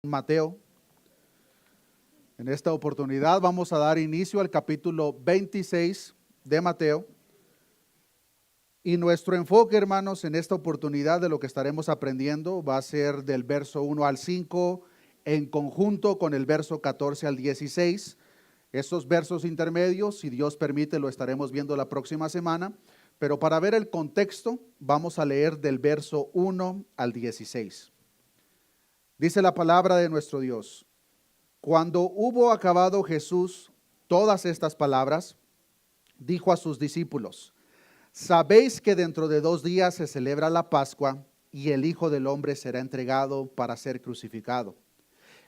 Mateo. En esta oportunidad vamos a dar inicio al capítulo 26 de Mateo. Y nuestro enfoque, hermanos, en esta oportunidad de lo que estaremos aprendiendo va a ser del verso 1 al 5 en conjunto con el verso 14 al 16. Estos versos intermedios, si Dios permite, lo estaremos viendo la próxima semana. Pero para ver el contexto, vamos a leer del verso 1 al 16. Dice la palabra de nuestro Dios: Cuando hubo acabado Jesús todas estas palabras, dijo a sus discípulos: Sabéis que dentro de 2 días se celebra la Pascua y el Hijo del Hombre será entregado para ser crucificado.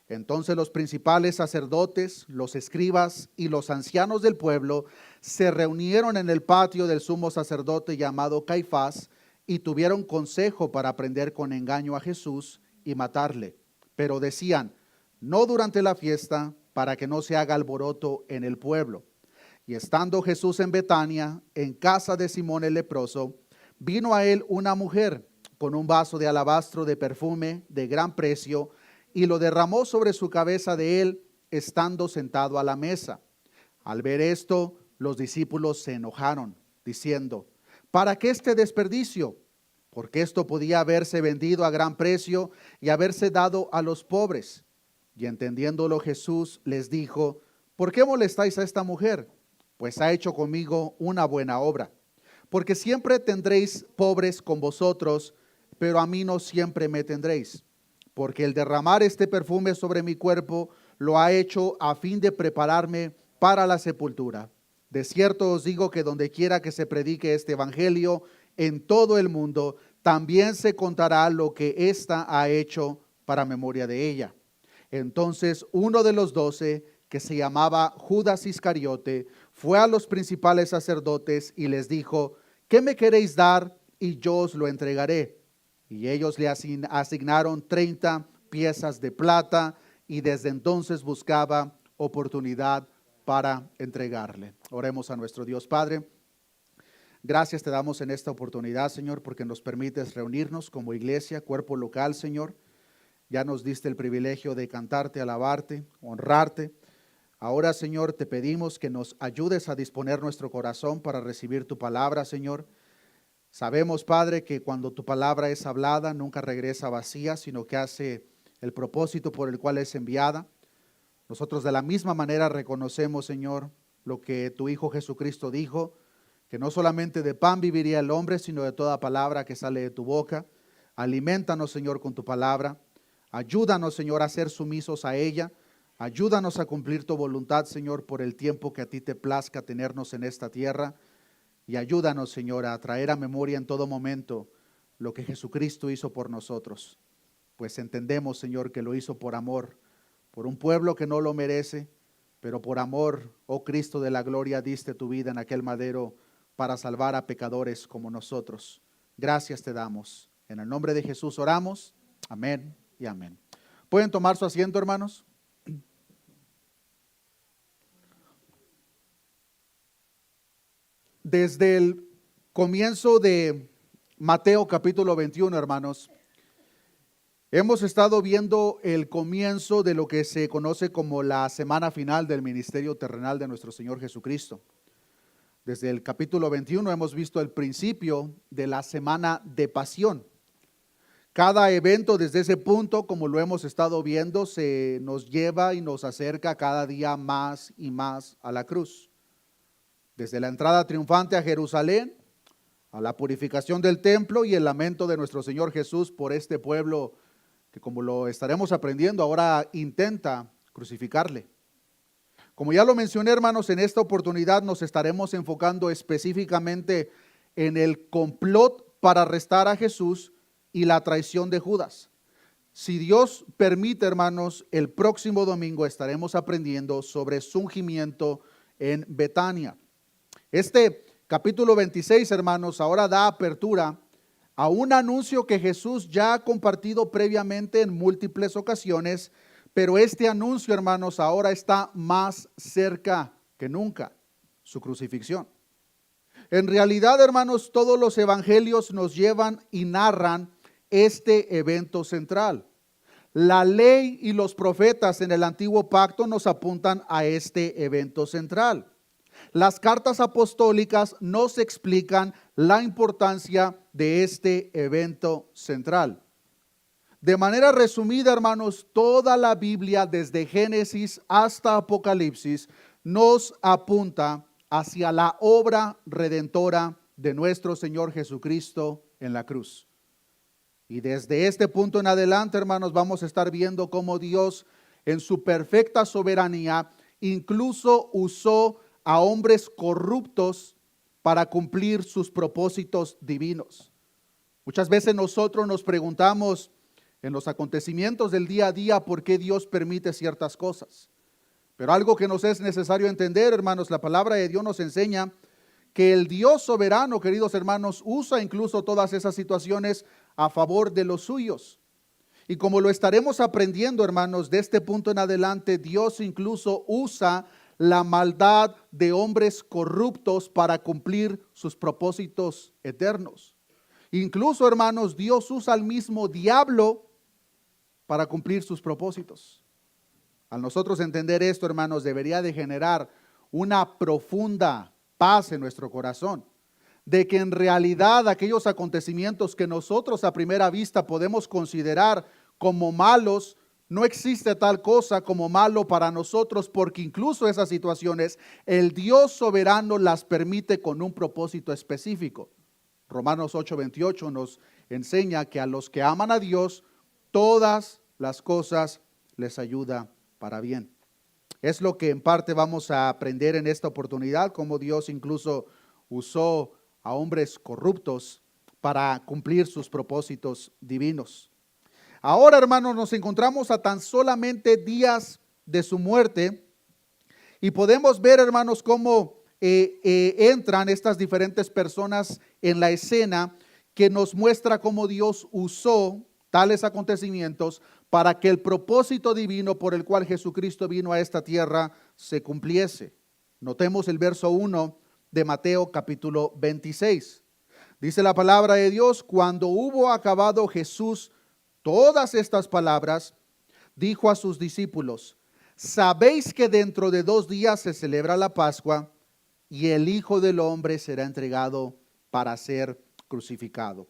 Entonces los principales sacerdotes, los escribas y los ancianos del pueblo se reunieron en el patio del sumo sacerdote llamado Caifás y tuvieron consejo para prender con engaño a Jesús y matarle. Pero decían: no durante la fiesta, para que no se haga alboroto en el pueblo. Y estando Jesús en Betania, en casa de Simón el leproso, vino a él una mujer con un vaso de alabastro de perfume de gran precio, y lo derramó sobre su cabeza de él, estando sentado a la mesa. Al ver esto, los discípulos se enojaron, diciendo: ¿para qué este desperdicio? Porque esto podía haberse vendido a gran precio y haberse dado a los pobres. Y entendiéndolo Jesús les dijo: ¿por qué molestáis a esta mujer? Pues ha hecho conmigo una buena obra. Porque siempre tendréis pobres con vosotros, pero a mí no siempre me tendréis. Porque el derramar este perfume sobre mi cuerpo lo ha hecho a fin de prepararme para la sepultura. De cierto os digo que donde quiera que se predique este evangelio en todo el mundo, también se contará lo que ésta ha hecho para memoria de ella. Entonces uno de los 12, que se llamaba Judas Iscariote, fue a los principales sacerdotes y les dijo: ¿qué me queréis dar? Y yo os lo entregaré. Y ellos le asignaron 30 piezas de plata, y desde entonces buscaba oportunidad para entregarle. Oremos a nuestro Dios. Padre, gracias te damos en esta oportunidad, Señor, porque nos permites reunirnos como iglesia, cuerpo local, Señor. Ya nos diste el privilegio de cantarte, alabarte, honrarte. Ahora, Señor, te pedimos que nos ayudes a disponer nuestro corazón para recibir tu palabra, Señor. Sabemos, Padre, que cuando tu palabra es hablada, nunca regresa vacía, sino que hace el propósito por el cual es enviada. Nosotros de la misma manera reconocemos, Señor, lo que tu Hijo Jesucristo dijo, que no solamente de pan viviría el hombre, sino de toda palabra que sale de tu boca. Aliméntanos, Señor, con tu palabra. Ayúdanos, Señor, a ser sumisos a ella. Ayúdanos a cumplir tu voluntad, Señor, por el tiempo que a ti te plazca tenernos en esta tierra. Y ayúdanos, Señor, a traer a memoria en todo momento lo que Jesucristo hizo por nosotros. Pues entendemos, Señor, que lo hizo por amor, por un pueblo que no lo merece, pero por amor, oh Cristo de la gloria, diste tu vida en aquel madero para salvar a pecadores como nosotros. Gracias te damos. En el nombre de Jesús oramos. Amén y amén. ¿Pueden tomar su asiento, hermanos? Desde el comienzo de Mateo capítulo 21, hermanos, hemos estado viendo el comienzo de lo que se conoce como la semana final del ministerio terrenal de nuestro Señor Jesucristo. Desde el capítulo 21 hemos visto el principio de la semana de pasión. Cada evento desde ese punto, como lo hemos estado viendo, se nos lleva y nos acerca cada día más y más a la cruz. Desde la entrada triunfante a Jerusalén, a la purificación del templo y el lamento de nuestro Señor Jesús por este pueblo que, como lo estaremos aprendiendo, ahora intenta crucificarle. Como ya lo mencioné, hermanos, en esta oportunidad nos estaremos enfocando específicamente en el complot para arrestar a Jesús y la traición de Judas. Si Dios permite, hermanos, el próximo domingo estaremos aprendiendo sobre su ungimiento en Betania. Este capítulo 26, hermanos, ahora da apertura a un anuncio que Jesús ya ha compartido previamente en múltiples ocasiones, pero este anuncio, hermanos, ahora está más cerca que nunca: su crucifixión. En realidad, hermanos, todos los evangelios nos llevan y narran este evento central. La ley y los profetas en el antiguo pacto nos apuntan a este evento central. Las cartas apostólicas nos explican la importancia de este evento central. De manera resumida, hermanos, toda la Biblia, desde Génesis hasta Apocalipsis, nos apunta hacia la obra redentora de nuestro Señor Jesucristo en la cruz. Y desde este punto en adelante, hermanos, vamos a estar viendo cómo Dios, en su perfecta soberanía, incluso usó a hombres corruptos para cumplir sus propósitos divinos. Muchas veces nosotros nos preguntamos en los acontecimientos del día a día por qué Dios permite ciertas cosas. Pero algo que nos es necesario entender, hermanos, la palabra de Dios nos enseña que el Dios soberano, queridos hermanos, usa incluso todas esas situaciones a favor de los suyos. Y como lo estaremos aprendiendo, hermanos, de este punto en adelante, Dios incluso usa la maldad de hombres corruptos para cumplir sus propósitos eternos. Incluso, hermanos, Dios usa al mismo diablo para cumplir sus propósitos. Al nosotros entender esto, hermanos, debería de generar una profunda paz en nuestro corazón, de que en realidad aquellos acontecimientos que nosotros a primera vista podemos considerar como malos, no existe tal cosa como malo para nosotros, porque incluso esas situaciones el Dios soberano las permite con un propósito específico. Romanos 8:28 nos enseña que a los que aman a Dios, todas las cosas les ayuda para bien. Es lo que en parte vamos a aprender en esta oportunidad, cómo Dios incluso usó a hombres corruptos para cumplir sus propósitos divinos. Ahora, hermanos, nos encontramos a tan solamente días de su muerte y podemos ver, hermanos, cómo entran estas diferentes personas en la escena, que nos muestra cómo Dios usó tales acontecimientos para que el propósito divino por el cual Jesucristo vino a esta tierra se cumpliese. Notemos el verso 1 de Mateo capítulo 26. Dice la palabra de Dios: cuando hubo acabado Jesús todas estas palabras, dijo a sus discípulos: sabéis que dentro de 2 días se celebra la Pascua y el Hijo del Hombre será entregado para ser crucificado.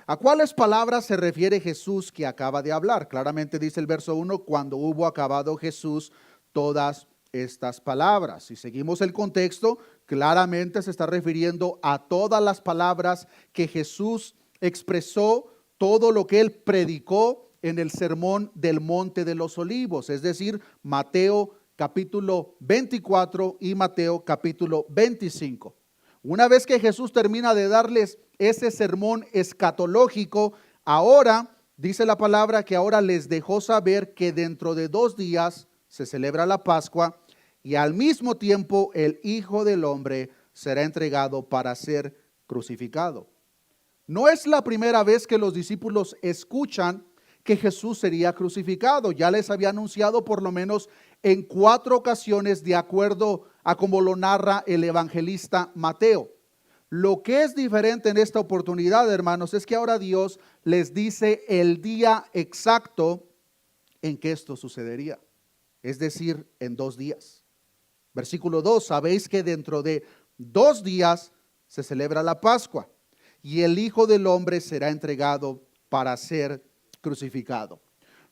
¿A cuáles palabras se refiere Jesús que acaba de hablar? Claramente dice el verso 1, cuando hubo acabado Jesús todas estas palabras. Si seguimos el contexto, claramente se está refiriendo a todas las palabras que Jesús expresó, todo lo que él predicó en el sermón del Monte de los Olivos, es decir, Mateo capítulo 24 y Mateo capítulo 25. Una vez que Jesús termina de darles ese sermón escatológico, ahora dice la palabra que ahora les dejó saber que dentro de 2 días se celebra la Pascua y al mismo tiempo el Hijo del Hombre será entregado para ser crucificado. No es la primera vez que los discípulos escuchan que Jesús sería crucificado. Ya les había anunciado por lo menos en 4 ocasiones, de acuerdo a como lo narra el evangelista Mateo. Lo que es diferente en esta oportunidad, hermanos, es que ahora Dios les dice el día exacto en que esto sucedería, es decir, en 2 días. Versículo 2, sabéis que dentro de 2 días se celebra la Pascua y el Hijo del Hombre será entregado para ser crucificado.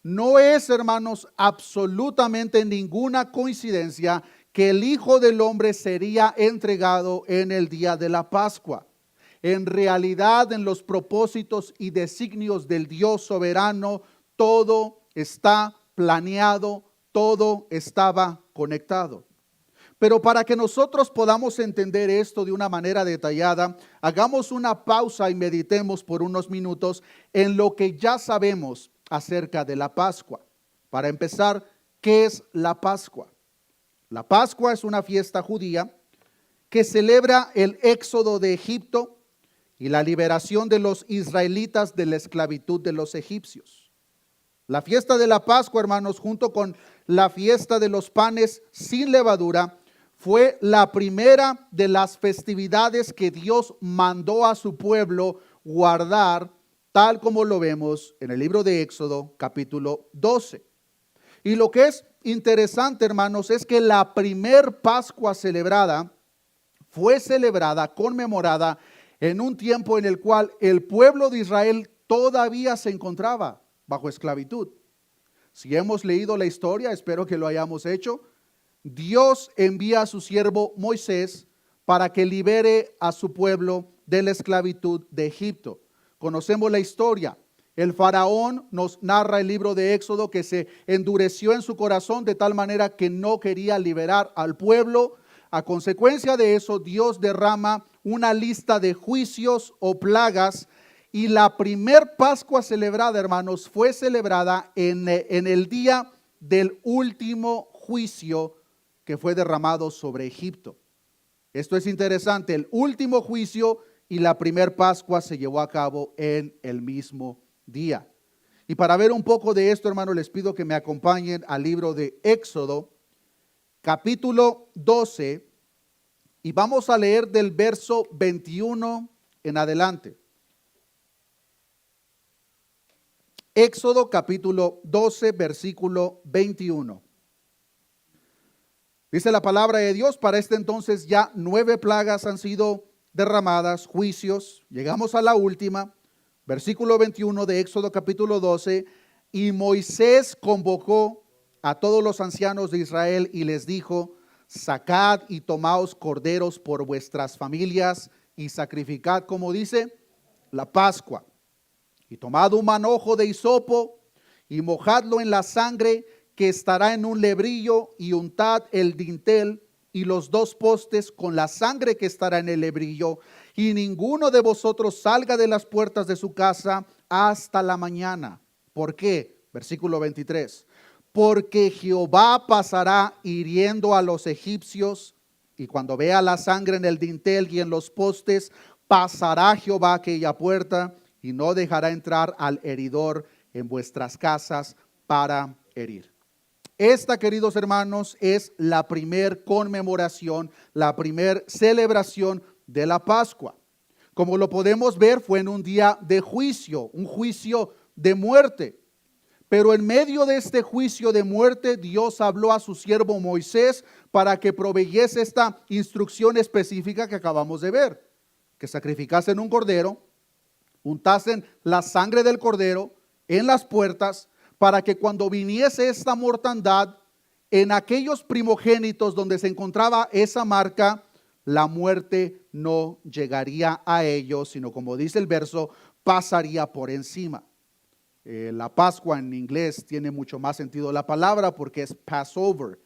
No es, hermanos, absolutamente ninguna coincidencia que el Hijo del Hombre sería entregado en el día de la Pascua. En realidad, en los propósitos y designios del Dios soberano, todo está planeado, todo estaba conectado. Pero para que nosotros podamos entender esto de una manera detallada, hagamos una pausa y meditemos por unos minutos en lo que ya sabemos acerca de la Pascua. Para empezar, ¿qué es la Pascua? La Pascua es una fiesta judía que celebra el éxodo de Egipto y la liberación de los israelitas de la esclavitud de los egipcios. La fiesta de la Pascua, hermanos, junto con la fiesta de los panes sin levadura, fue la primera de las festividades que Dios mandó a su pueblo guardar tal como lo vemos en el libro de Éxodo, capítulo 12. Y lo que es interesante, hermanos, es que la primer Pascua celebrada fue celebrada, conmemorada, en un tiempo en el cual el pueblo de Israel todavía se encontraba bajo esclavitud. Si hemos leído la historia, espero que lo hayamos hecho, Dios envía a su siervo Moisés para que libere a su pueblo de la esclavitud de Egipto. Conocemos la historia. El faraón, nos narra el libro de Éxodo, que se endureció en su corazón de tal manera que no quería liberar al pueblo. A consecuencia de eso, Dios derrama una lista de juicios o plagas, y la primer Pascua celebrada, hermanos, fue celebrada en el día del último juicio que fue derramado sobre Egipto. Esto es interesante, el último juicio y la primer Pascua se llevó a cabo en el mismo día. Y para ver un poco de esto, hermanos, les pido que me acompañen al libro de Éxodo, capítulo 12, y vamos a leer del verso 21 en adelante. Éxodo capítulo 12, versículo 21. Dice la palabra de Dios: para este entonces ya 9 plagas han sido derramadas, juicios. Llegamos a la última, versículo 21 de Éxodo capítulo 12. Y Moisés convocó a todos los ancianos de Israel y les dijo: sacad y tomaos corderos por vuestras familias y sacrificad, como dice, la Pascua. Y tomad un manojo de hisopo y mojadlo en la sangre que estará en un lebrillo, y untad el dintel y los 2 postes con la sangre que estará en el lebrillo, y ninguno de vosotros salga de las puertas de su casa hasta la mañana. ¿Por qué? Versículo 23. Porque Jehová pasará hiriendo a los egipcios, y cuando vea la sangre en el dintel y en los postes, pasará Jehová aquella puerta y no dejará entrar al heridor en vuestras casas para herir. Esta, queridos hermanos, es la primer conmemoración, la primer celebración de la Pascua. Como lo podemos ver, fue en un día de juicio, un juicio de muerte. Pero en medio de este juicio de muerte, Dios habló a su siervo Moisés para que proveyese esta instrucción específica que acabamos de ver: que sacrificasen un cordero, untasen la sangre del cordero en las puertas, para que cuando viniese esta mortandad, en aquellos primogénitos donde se encontraba esa marca, la muerte no llegaría a ellos, sino, como dice el verso, pasaría por encima. La Pascua en inglés tiene mucho más sentido la palabra, porque es Passover,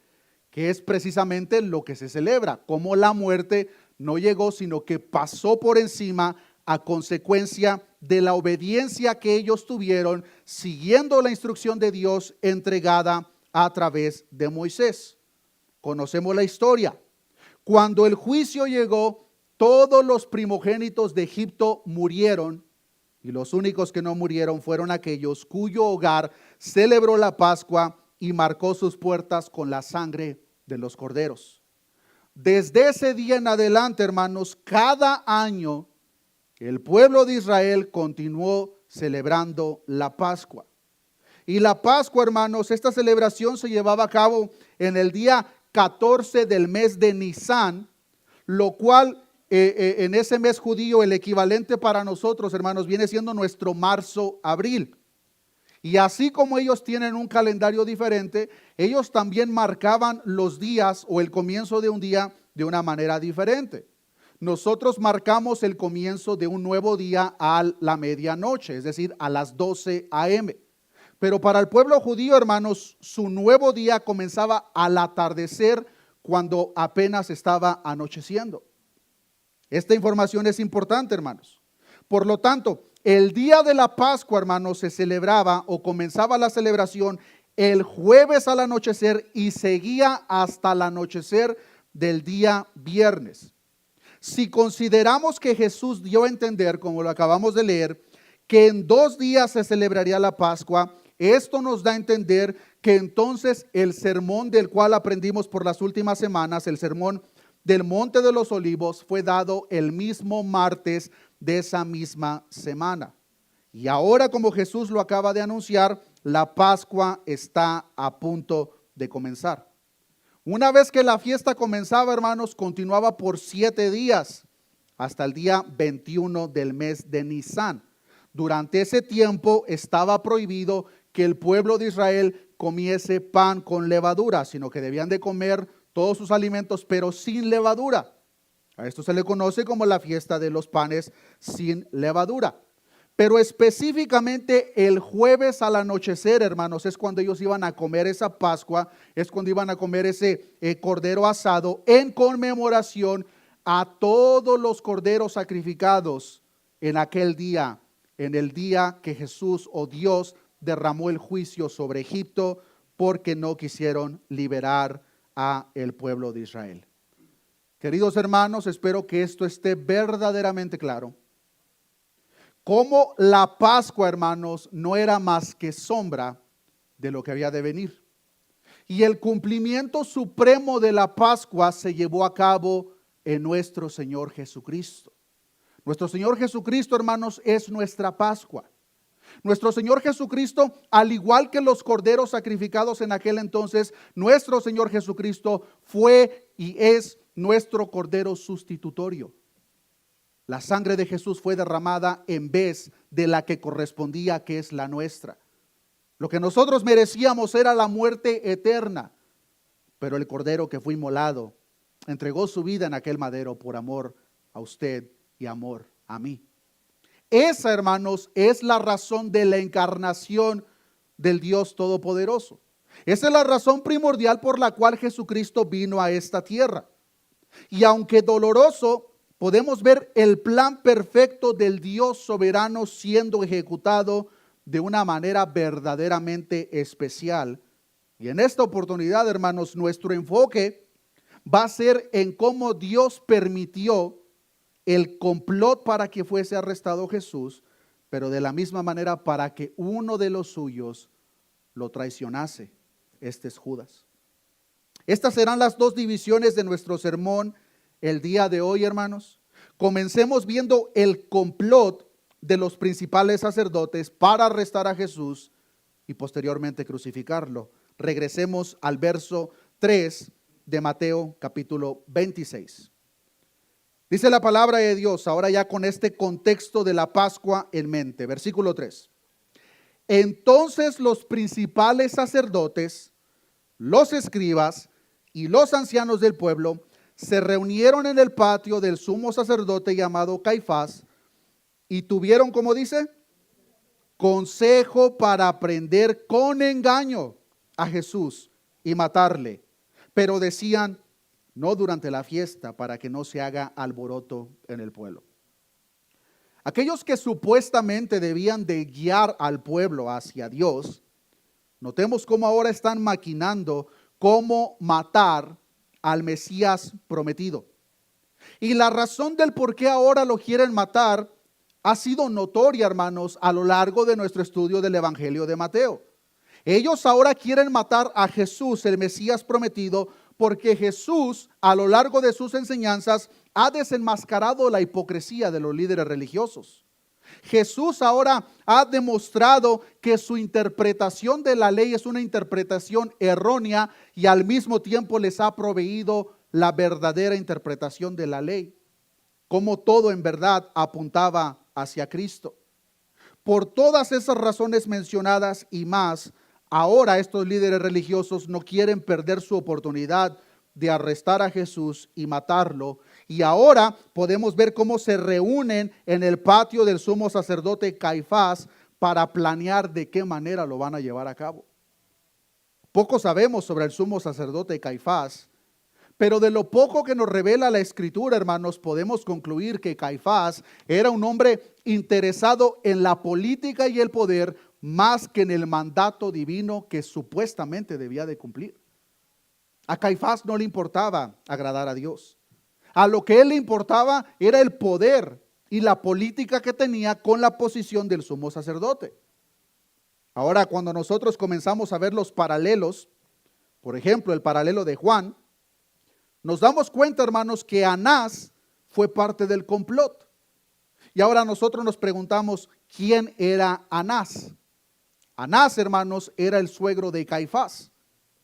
que es precisamente lo que se celebra, como la muerte no llegó, sino que pasó por encima a consecuencia de la obediencia que ellos tuvieron, siguiendo la instrucción de Dios entregada a través de Moisés. Conocemos la historia. Cuando el juicio llegó, todos los primogénitos de Egipto murieron, y los únicos que no murieron fueron aquellos cuyo hogar celebró la Pascua y marcó sus puertas con la sangre de los corderos. Desde ese día en adelante, hermanos, cada año el pueblo de Israel continuó celebrando la Pascua. Y la Pascua, hermanos, esta celebración se llevaba a cabo en el día 14 del mes de Nisán, lo cual en ese mes judío, el equivalente para nosotros, hermanos, viene siendo nuestro marzo-abril. Y así como ellos tienen un calendario diferente, ellos también marcaban los días o el comienzo de un día de una manera diferente. Nosotros marcamos el comienzo de un nuevo día a la medianoche, es decir, a las 12 a.m. Pero para el pueblo judío, hermanos, su nuevo día comenzaba al atardecer, cuando apenas estaba anocheciendo. Esta información es importante, hermanos. Por lo tanto, el día de la Pascua, hermanos, se celebraba o comenzaba la celebración el jueves al anochecer y seguía hasta el anochecer del día viernes. Si consideramos que Jesús dio a entender, como lo acabamos de leer, que en 2 días se celebraría la Pascua, esto nos da a entender que entonces el sermón del cual aprendimos por las últimas semanas, el sermón del Monte de los Olivos, fue dado el mismo martes de esa misma semana. Y ahora, como Jesús lo acaba de anunciar, la Pascua está a punto de comenzar. Una vez que la fiesta comenzaba, hermanos, continuaba por 7 días hasta el día 21 del mes de Nisán. Durante ese tiempo estaba prohibido que el pueblo de Israel comiese pan con levadura, sino que debían de comer todos sus alimentos, pero sin levadura. A esto se le conoce como la fiesta de los panes sin levadura. Pero específicamente el jueves al anochecer, hermanos, es cuando ellos iban a comer esa Pascua, es cuando iban a comer ese cordero asado en conmemoración a todos los corderos sacrificados en aquel día, en el día que Jesús o Dios derramó el juicio sobre Egipto porque no quisieron liberar a el pueblo de Israel. Queridos hermanos, espero que esto esté verdaderamente claro. Como la Pascua, hermanos, no era más que sombra de lo que había de venir. Y el cumplimiento supremo de la Pascua se llevó a cabo en nuestro Señor Jesucristo. Nuestro Señor Jesucristo, hermanos, es nuestra Pascua. Nuestro Señor Jesucristo, al igual que los corderos sacrificados en aquel entonces, nuestro Señor Jesucristo fue y es nuestro cordero sustitutorio. La sangre de Jesús fue derramada en vez de la que correspondía, que es la nuestra. Lo que nosotros merecíamos era la muerte eterna, pero el cordero que fue inmolado entregó su vida en aquel madero por amor a usted y amor a mí. Esa, hermanos, es la razón de la encarnación del Dios Todopoderoso. Esa es la razón primordial por la cual Jesucristo vino a esta tierra. Y aunque doloroso, podemos ver el plan perfecto del Dios soberano siendo ejecutado de una manera verdaderamente especial. Y en esta oportunidad, hermanos, nuestro enfoque va a ser en cómo Dios permitió el complot para que fuese arrestado Jesús, pero de la misma manera para que uno de los suyos lo traicionase. Este es Judas. Estas serán las dos divisiones de nuestro sermón el día de hoy, hermanos. Comencemos viendo el complot de los principales sacerdotes para arrestar a Jesús y posteriormente crucificarlo. Regresemos al verso 3 de Mateo capítulo 26. Dice la palabra de Dios, ahora ya con este contexto de la Pascua en mente. Versículo 3. Entonces los principales sacerdotes, los escribas y los ancianos del pueblo se reunieron en el patio del sumo sacerdote llamado Caifás y tuvieron, como dice, consejo para prender con engaño a Jesús y matarle. Pero decían, no durante la fiesta, para que no se haga alboroto en el pueblo. Aquellos que supuestamente debían de guiar al pueblo hacia Dios, notemos cómo ahora están maquinando cómo matar al Mesías prometido. Y la razón del por qué ahora lo quieren matar ha sido notoria, hermanos, a lo largo de nuestro estudio del Evangelio de Mateo. Ellos ahora quieren matar a Jesús, el Mesías prometido, porque Jesús, a lo largo de sus enseñanzas, ha desenmascarado la hipocresía de los líderes religiosos. Jesús ahora ha demostrado que su interpretación de la ley es una interpretación errónea y al mismo tiempo les ha proveído la verdadera interpretación de la ley, como todo en verdad apuntaba hacia Cristo. Por todas esas razones mencionadas y más, ahora estos líderes religiosos no quieren perder su oportunidad de arrestar a Jesús y matarlo. Y ahora podemos ver cómo se reúnen en el patio del sumo sacerdote Caifás para planear de qué manera lo van a llevar a cabo. Poco sabemos sobre el sumo sacerdote Caifás, pero de lo poco que nos revela la Escritura, hermanos, podemos concluir que Caifás era un hombre interesado en la política y el poder más que en el mandato divino que supuestamente debía de cumplir. A Caifás no le importaba agradar a Dios. A lo que él le importaba era el poder y la política que tenía con la posición del sumo sacerdote. Ahora, cuando nosotros comenzamos a ver los paralelos, por ejemplo, el paralelo de Juan, nos damos cuenta, hermanos, que Anás fue parte del complot. Y ahora nosotros nos preguntamos, quién era Anás. Anás, hermanos, era el suegro de Caifás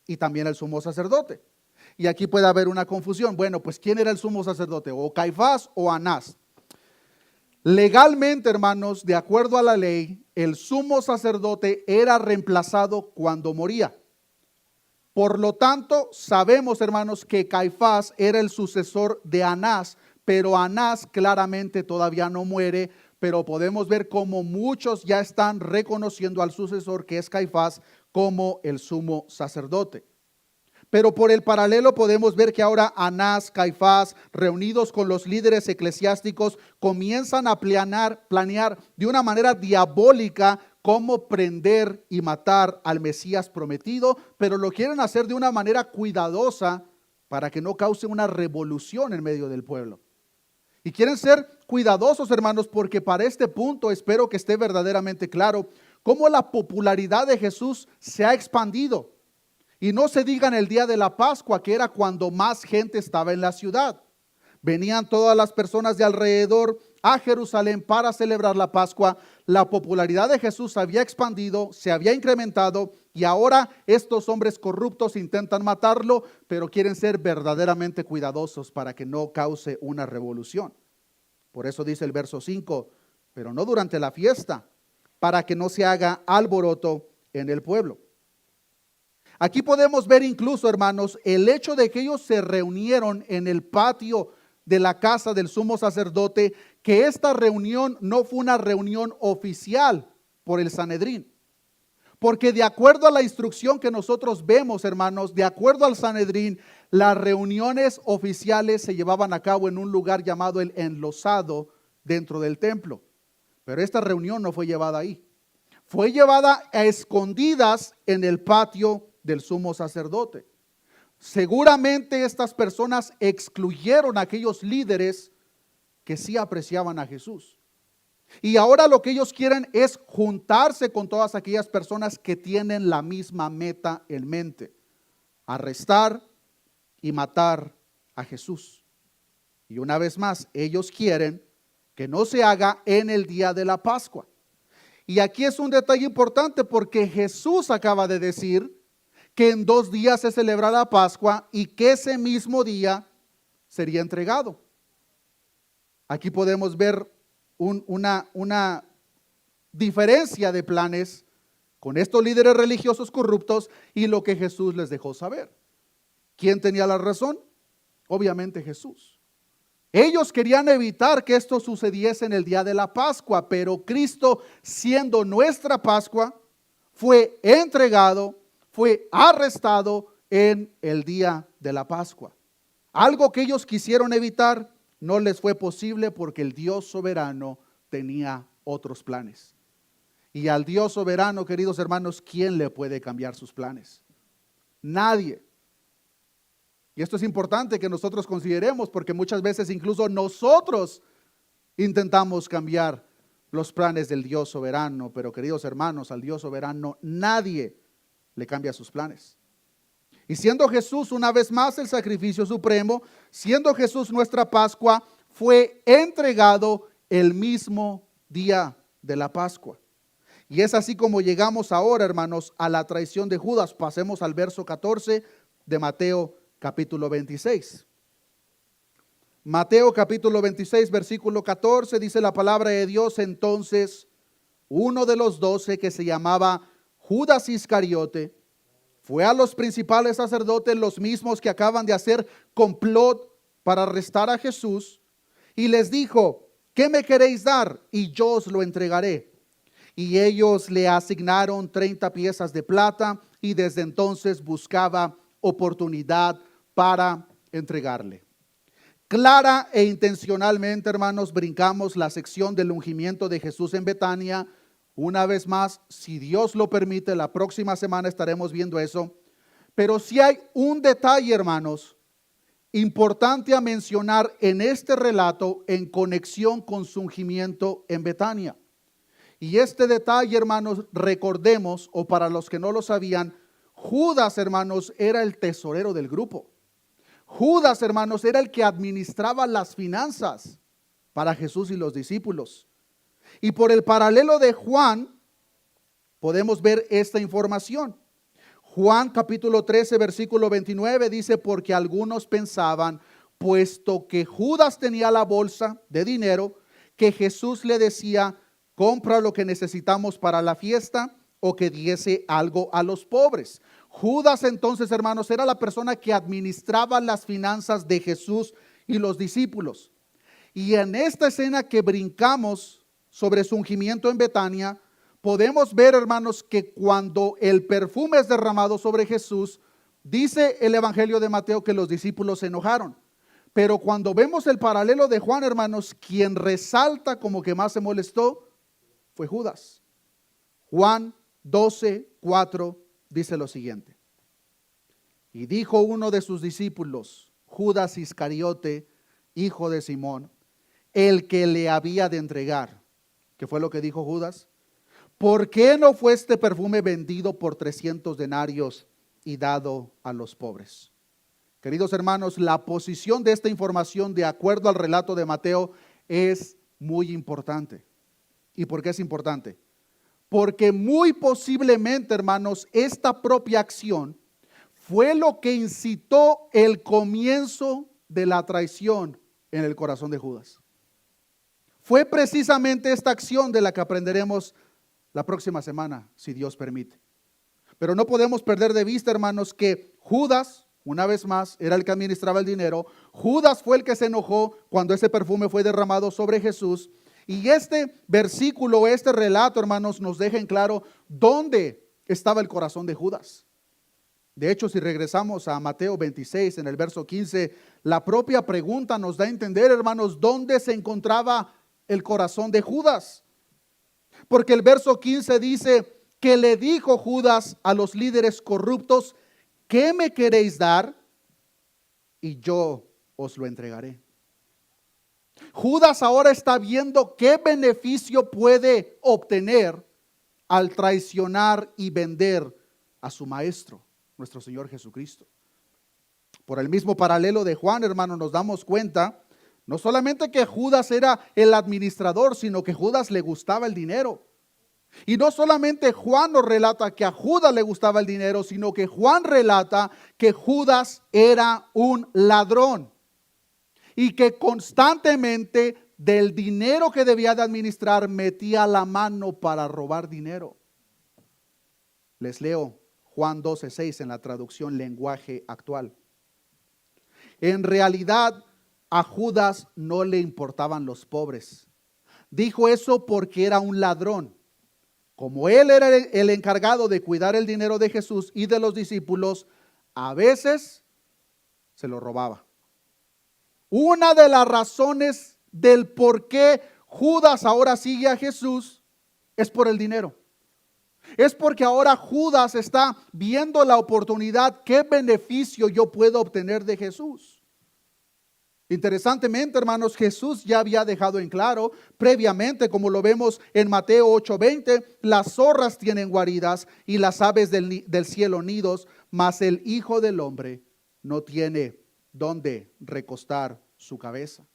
y también el sumo sacerdote. Y aquí puede haber una confusión. Bueno, pues ¿quién era el sumo sacerdote? ¿O Caifás o Anás? Legalmente, hermanos, de acuerdo a la ley, el sumo sacerdote era reemplazado cuando moría. Por lo tanto, sabemos, hermanos, que Caifás era el sucesor de Anás, pero Anás claramente todavía no muere, pero podemos ver cómo muchos ya están reconociendo al sucesor, que es Caifás, como el sumo sacerdote. Pero por el paralelo podemos ver que ahora Anás, Caifás, reunidos con los líderes eclesiásticos, comienzan a planear de una manera diabólica cómo prender y matar al Mesías prometido, pero lo quieren hacer de una manera cuidadosa para que no cause una revolución en medio del pueblo. Y quieren ser cuidadosos, hermanos, porque para este punto espero que esté verdaderamente claro cómo la popularidad de Jesús se ha expandido. Y no se diga en el día de la Pascua, que era cuando más gente estaba en la ciudad. Venían todas las personas de alrededor a Jerusalén para celebrar la Pascua. La popularidad de Jesús había expandido, se había incrementado, y ahora estos hombres corruptos intentan matarlo, pero quieren ser verdaderamente cuidadosos para que no cause una revolución. Por eso dice el verso 5, pero no durante la fiesta, para que no se haga alboroto en el pueblo. Aquí podemos ver incluso, hermanos, el hecho de que ellos se reunieron en el patio de la casa del sumo sacerdote, que esta reunión no fue una reunión oficial por el Sanedrín. Porque de acuerdo a la instrucción que nosotros vemos, hermanos, de acuerdo al Sanedrín, las reuniones oficiales se llevaban a cabo en un lugar llamado el enlosado dentro del templo. Pero esta reunión no fue llevada ahí. Fue llevada a escondidas en el patio del sumo sacerdote. Seguramente estas personas excluyeron a aquellos líderes que sí apreciaban a Jesús. Y ahora lo que ellos quieren es juntarse con todas aquellas personas que tienen la misma meta en mente: arrestar y matar a Jesús. Y una vez más, ellos quieren que no se haga en el día de la Pascua. Y aquí es un detalle importante, porque Jesús acaba de decir que en 2 días se celebra la Pascua y que ese mismo día sería entregado. Aquí podemos ver una diferencia de planes con estos líderes religiosos corruptos y lo que Jesús les dejó saber. ¿Quién tenía la razón? Obviamente Jesús. Ellos querían evitar que esto sucediese en el día de la Pascua, pero Cristo, siendo nuestra Pascua, fue entregado, fue arrestado en el día de la Pascua. Algo que ellos quisieron evitar no les fue posible, porque el Dios soberano tenía otros planes. Y al Dios soberano, queridos hermanos, ¿quién le puede cambiar sus planes? Nadie. Y esto es importante que nosotros consideremos, porque muchas veces incluso nosotros intentamos cambiar los planes del Dios soberano, pero queridos hermanos, al Dios soberano nadie le cambia sus planes. Y siendo Jesús una vez más el sacrificio supremo, siendo Jesús nuestra Pascua, fue entregado el mismo día de la Pascua. Y es así como llegamos ahora, hermanos, a la traición de Judas. Pasemos al verso 14 de Mateo capítulo 26. Mateo capítulo 26, versículo 14, dice la palabra de Dios: entonces uno de los 12, que se llamaba Judas Iscariote, fue a los principales sacerdotes, los mismos que acaban de hacer complot para arrestar a Jesús, y les dijo: ¿qué me queréis dar? Y yo os lo entregaré. Y ellos le asignaron 30 piezas de plata, y desde entonces buscaba oportunidad para entregarle. Clara e intencionalmente, hermanos, brincamos la sección del ungimiento de Jesús en Betania. Una vez más, si Dios lo permite, la próxima semana estaremos viendo eso. Pero si hay un detalle, hermanos, importante a mencionar en este relato en conexión con su ungimiento en Betania. Y este detalle, hermanos, recordemos, o para los que no lo sabían, Judas, hermanos, era el tesorero del grupo. Judas, hermanos, era el que administraba las finanzas para Jesús y los discípulos. Y por el paralelo de Juan, podemos ver esta información. Juan capítulo 13, versículo 29 dice, porque algunos pensaban, puesto que Judas tenía la bolsa de dinero, que Jesús le decía, compra lo que necesitamos para la fiesta o que diese algo a los pobres. Judas entonces, hermanos, era la persona que administraba las finanzas de Jesús y los discípulos. Y en esta escena que brincamos sobre su ungimiento en Betania, podemos ver, hermanos, que cuando el perfume es derramado sobre Jesús, dice el Evangelio de Mateo que los discípulos se enojaron. Pero cuando vemos el paralelo de Juan, hermanos, quien resalta como que más se molestó fue Judas. Juan 12:4 dice lo siguiente. Y dijo uno de sus discípulos, Judas Iscariote, hijo de Simón, el que le había de entregar. ¿Qué fue lo que dijo Judas? ¿Por qué no fue este perfume vendido por 300 denarios y dado a los pobres? Queridos hermanos, la posición de esta información de acuerdo al relato de Mateo es muy importante. ¿Y por qué es importante? Porque muy posiblemente, hermanos, esta propia acción fue lo que incitó el comienzo de la traición en el corazón de Judas. Fue precisamente esta acción de la que aprenderemos la próxima semana, si Dios permite. Pero no podemos perder de vista, hermanos, que Judas, una vez más, era el que administraba el dinero. Judas fue el que se enojó cuando ese perfume fue derramado sobre Jesús. Y este versículo, este relato, hermanos, nos deja en claro dónde estaba el corazón de Judas. De hecho, si regresamos a Mateo 26, en el verso 15, la propia pregunta nos da a entender, hermanos, dónde se encontraba el corazón de Judas. Porque el verso 15 dice que le dijo Judas a los líderes corruptos, ¿qué me queréis dar? Y yo os lo entregaré. Judas ahora está viendo qué beneficio puede obtener al traicionar y vender a su maestro, nuestro Señor Jesucristo. Por el mismo paralelo de Juan, hermano, nos damos cuenta, no solamente que Judas era el administrador, sino que Judas le gustaba el dinero. Y no solamente Juan nos relata que a Judas le gustaba el dinero, sino que Juan relata que Judas era un ladrón y que constantemente del dinero que debía de administrar metía la mano para robar dinero. Les leo Juan 12:6 en la traducción lenguaje actual. En realidad a Judas no le importaban los pobres. Dijo eso porque era un ladrón. Como él era el encargado de cuidar el dinero de Jesús y de los discípulos, a veces se lo robaba. Una de las razones del por qué Judas ahora sigue a Jesús es por el dinero. Es porque ahora Judas está viendo la oportunidad, qué beneficio yo puedo obtener de Jesús. Interesantemente, hermanos, Jesús ya había dejado en claro previamente, como lo vemos en Mateo 8:20, las zorras tienen guaridas y las aves del cielo nidos, mas el Hijo del Hombre no tiene dónde recostar su cabeza.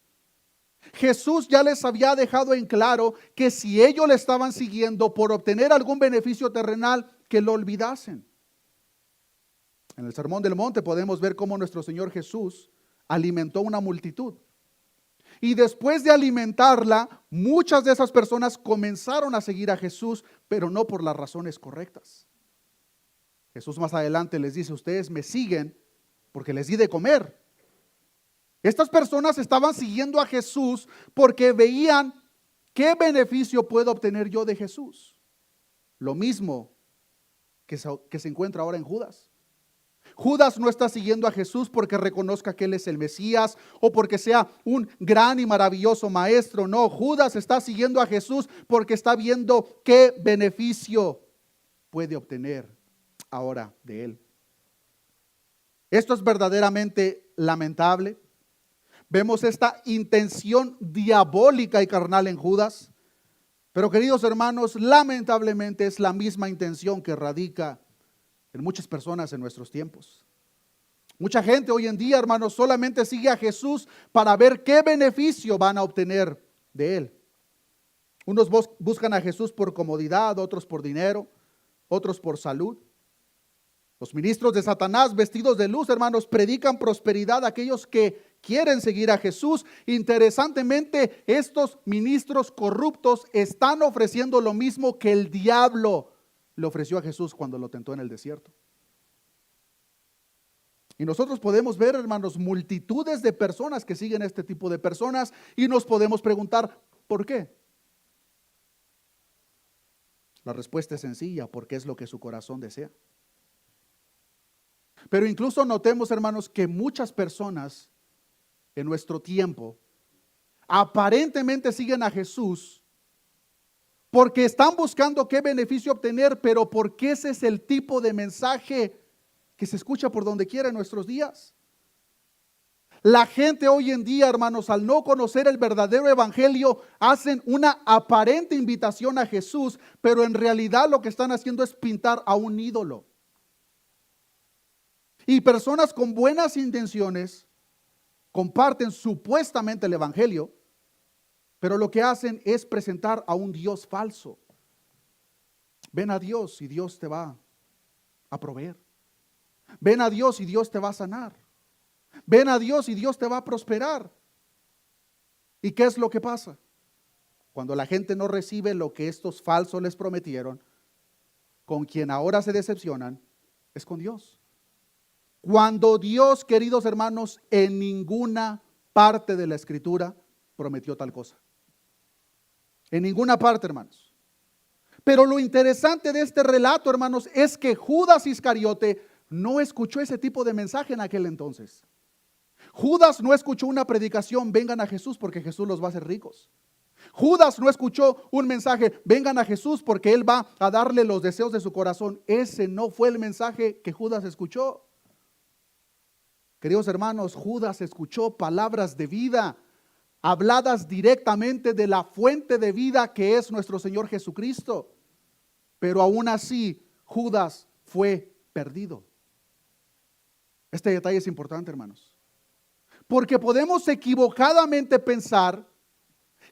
Jesús ya les había dejado en claro que si ellos le estaban siguiendo por obtener algún beneficio terrenal, que lo olvidasen. En el Sermón del Monte podemos ver cómo nuestro Señor Jesús alimentó una multitud. Y después de alimentarla, muchas de esas personas comenzaron a seguir a Jesús, pero no por las razones correctas. Jesús más adelante les dice, ustedes me siguen porque les di de comer. Estas personas estaban siguiendo a Jesús porque veían qué beneficio puedo obtener yo de Jesús. Lo mismo que se encuentra ahora en Judas. Judas no está siguiendo a Jesús porque reconozca que Él es el Mesías o porque sea un gran y maravilloso maestro. No, Judas está siguiendo a Jesús porque está viendo qué beneficio puede obtener ahora de Él. Esto es verdaderamente lamentable. Vemos esta intención diabólica y carnal en Judas. Pero queridos hermanos, lamentablemente es la misma intención que radica en muchas personas en nuestros tiempos. Mucha gente hoy en día, hermanos, solamente sigue a Jesús para ver qué beneficio van a obtener de Él. Unos buscan a Jesús por comodidad, otros por dinero, otros por salud. Los ministros de Satanás, vestidos de luz, hermanos, predican prosperidad a aquellos que quieren seguir a Jesús. Interesantemente, estos ministros corruptos están ofreciendo lo mismo que el diablo le ofreció a Jesús cuando lo tentó en el desierto. Y nosotros podemos ver, hermanos, multitudes de personas que siguen este tipo de personas y nos podemos preguntar, ¿por qué? La respuesta es sencilla, porque es lo que su corazón desea. Pero incluso notemos, hermanos, que muchas personas en nuestro tiempo aparentemente siguen a Jesús porque están buscando qué beneficio obtener, pero porque ese es el tipo de mensaje que se escucha por donde quiera en nuestros días. La gente hoy en día, hermanos, al no conocer el verdadero evangelio, hacen una aparente invitación a Jesús, pero en realidad lo que están haciendo es pintar a un ídolo. Y personas con buenas intenciones comparten supuestamente el evangelio, pero lo que hacen es presentar a un Dios falso. Ven a Dios y Dios te va a proveer. Ven a Dios y Dios te va a sanar. Ven a Dios y Dios te va a prosperar. ¿Y qué es lo que pasa? Cuando la gente no recibe lo que estos falsos les prometieron, con quien ahora se decepcionan, es con Dios. Cuando Dios, queridos hermanos, en ninguna parte de la Escritura prometió tal cosa. En ninguna parte, hermanos. Pero lo interesante de este relato, hermanos, es que Judas Iscariote no escuchó ese tipo de mensaje en aquel entonces. Judas no escuchó una predicación, vengan a Jesús porque Jesús los va a hacer ricos. Judas no escuchó un mensaje, vengan a Jesús porque Él va a darle los deseos de su corazón. Ese no fue el mensaje que Judas escuchó. Queridos hermanos, Judas escuchó palabras de vida, habladas directamente de la fuente de vida que es nuestro Señor Jesucristo. Pero aún así, Judas fue perdido. Este detalle es importante, hermanos. Porque podemos equivocadamente pensar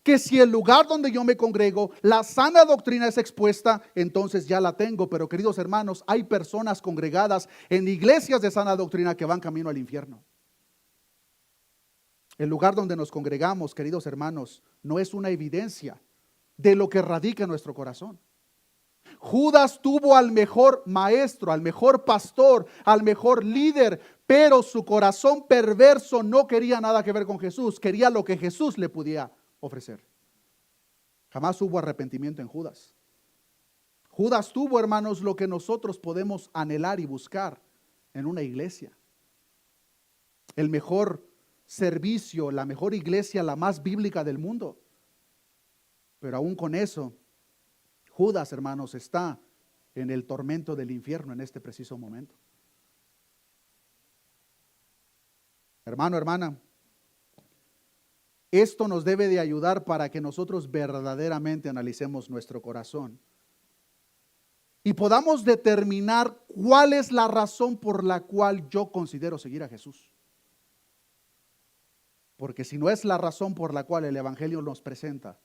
que si el lugar donde yo me congrego, la sana doctrina es expuesta, entonces ya la tengo. Pero queridos hermanos, hay personas congregadas en iglesias de sana doctrina que van camino al infierno. El lugar donde nos congregamos, queridos hermanos, no es una evidencia de lo que radica en nuestro corazón. Judas tuvo al mejor maestro, al mejor pastor, al mejor líder, pero su corazón perverso no quería nada que ver con Jesús, quería lo que Jesús le podía ofrecer. Jamás hubo arrepentimiento en Judas. Judas tuvo, hermanos, lo que nosotros podemos anhelar y buscar en una iglesia. El mejor servicio, la mejor iglesia, la más bíblica del mundo. Pero aún con eso, Judas, hermanos, está en el tormento del infierno en este preciso momento. Hermano, hermana, esto nos debe de ayudar para que nosotros verdaderamente analicemos nuestro corazón y podamos determinar cuál es la razón por la cual yo considero seguir a Jesús. Porque si no es la razón por la cual el Evangelio nos presenta,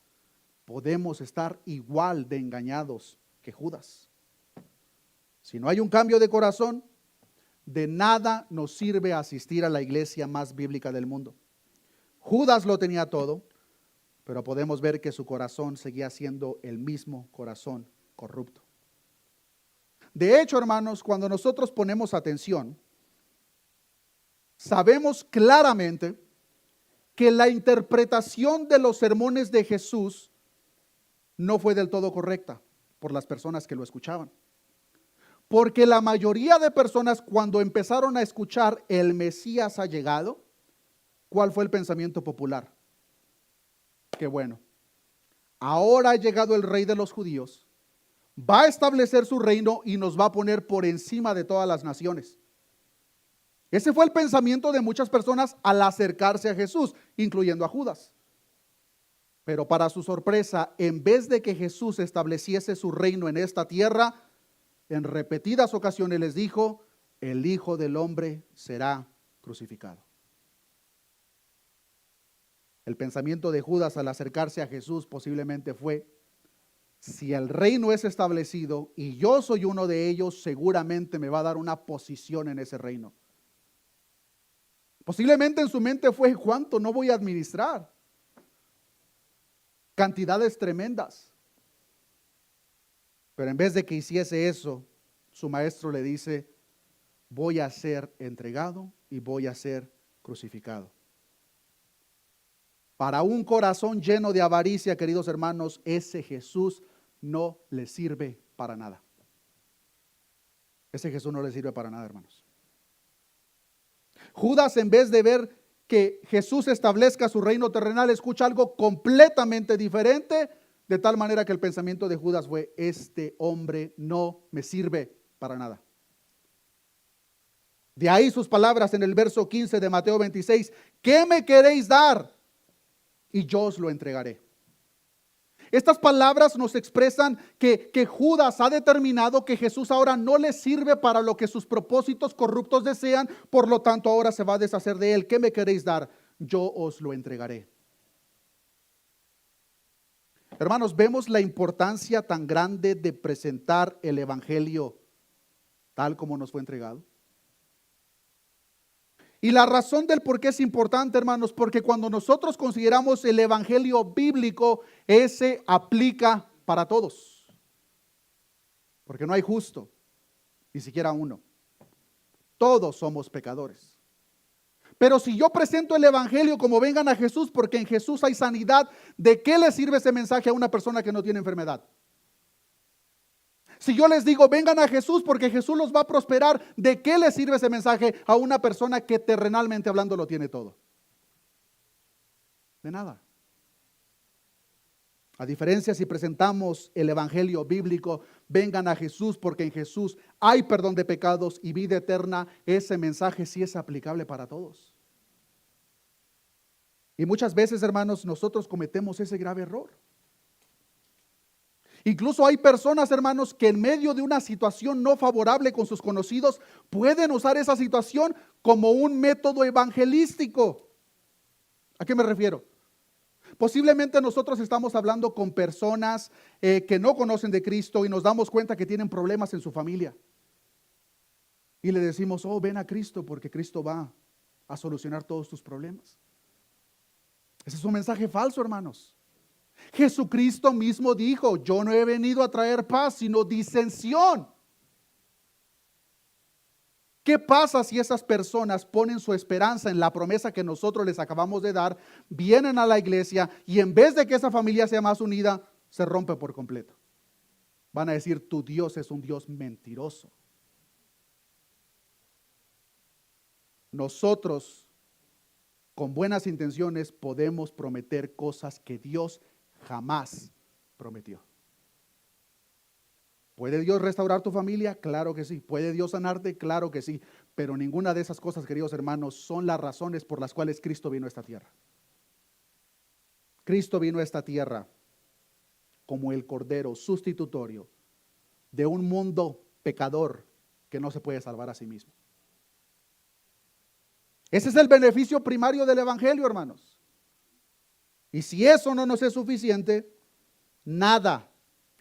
podemos estar igual de engañados que Judas. Si no hay un cambio de corazón, de nada nos sirve asistir a la iglesia más bíblica del mundo. Judas lo tenía todo, pero podemos ver que su corazón seguía siendo el mismo corazón corrupto. De hecho, hermanos, cuando nosotros ponemos atención, sabemos claramente que la interpretación de los sermones de Jesús no fue del todo correcta por las personas que lo escuchaban. Porque la mayoría de personas, cuando empezaron a escuchar el Mesías ha llegado, ¿cuál fue el pensamiento popular? Qué bueno, ahora ha llegado el rey de los judíos, va a establecer su reino y nos va a poner por encima de todas las naciones. Ese fue el pensamiento de muchas personas al acercarse a Jesús, incluyendo a Judas. Pero para su sorpresa, en vez de que Jesús estableciese su reino en esta tierra, en repetidas ocasiones les dijo, el Hijo del Hombre será crucificado. El pensamiento de Judas al acercarse a Jesús posiblemente fue, si el reino es establecido y yo soy uno de ellos, seguramente me va a dar una posición en ese reino. Posiblemente en su mente fue: ¿cuánto no voy a administrar? Cantidades tremendas. Pero en vez de que hiciese eso, su maestro le dice: voy a ser entregado y voy a ser crucificado. Para un corazón lleno de avaricia, queridos hermanos, ese Jesús no le sirve para nada. Ese Jesús no le sirve para nada, hermanos. Judas, en vez de ver que Jesús establezca su reino terrenal, escucha algo completamente diferente, de tal manera que el pensamiento de Judas fue: este hombre no me sirve para nada. De ahí sus palabras en el verso 15 de Mateo 26: ¿qué me queréis dar? Y yo os lo entregaré. Estas palabras nos expresan que Judas ha determinado que Jesús ahora no le sirve para lo que sus propósitos corruptos desean, por lo tanto ahora se va a deshacer de él. ¿Qué me queréis dar? Yo os lo entregaré. Hermanos, vemos la importancia tan grande de presentar el evangelio tal como nos fue entregado. Y la razón del por qué es importante, hermanos, porque cuando nosotros consideramos el evangelio bíblico, ese aplica para todos. Porque no hay justo, ni siquiera uno. Todos somos pecadores. Pero si yo presento el evangelio como vengan a Jesús, porque en Jesús hay sanidad, ¿de qué le sirve ese mensaje a una persona que no tiene enfermedad? Si yo les digo vengan a Jesús porque Jesús los va a prosperar, ¿de qué le sirve ese mensaje a una persona que terrenalmente hablando lo tiene todo? De nada. A diferencia, si presentamos el evangelio bíblico, vengan a Jesús porque en Jesús hay perdón de pecados y vida eterna, ese mensaje sí es aplicable para todos. Y muchas veces, hermanos, nosotros cometemos ese grave error. Incluso hay personas, hermanos, que en medio de una situación no favorable con sus conocidos, pueden usar esa situación como un método evangelístico. ¿A qué me refiero? Posiblemente nosotros estamos hablando con personas que no conocen de Cristo y nos damos cuenta que tienen problemas en su familia. Y le decimos: oh, ven a Cristo porque Cristo va a solucionar todos tus problemas. Ese es un mensaje falso, hermanos. Jesucristo mismo dijo: yo no he venido a traer paz, sino disensión. ¿Qué pasa si esas personas ponen su esperanza en la promesa que nosotros les acabamos de dar, vienen a la iglesia y en vez de que esa familia sea más unida, se rompe por completo? Van a decir: tu Dios es un Dios mentiroso. Nosotros, con buenas intenciones, podemos prometer cosas que Dios jamás prometió. ¿Puede Dios restaurar tu familia? Claro que sí. ¿Puede Dios sanarte? Claro que sí. Pero ninguna de esas cosas, queridos hermanos, son las razones por las cuales Cristo vino a esta tierra. Cristo vino a esta tierra como el cordero sustitutorio de un mundo pecador que no se puede salvar a sí mismo. Ese es el beneficio primario del evangelio, hermanos. Y si eso no nos es suficiente, nada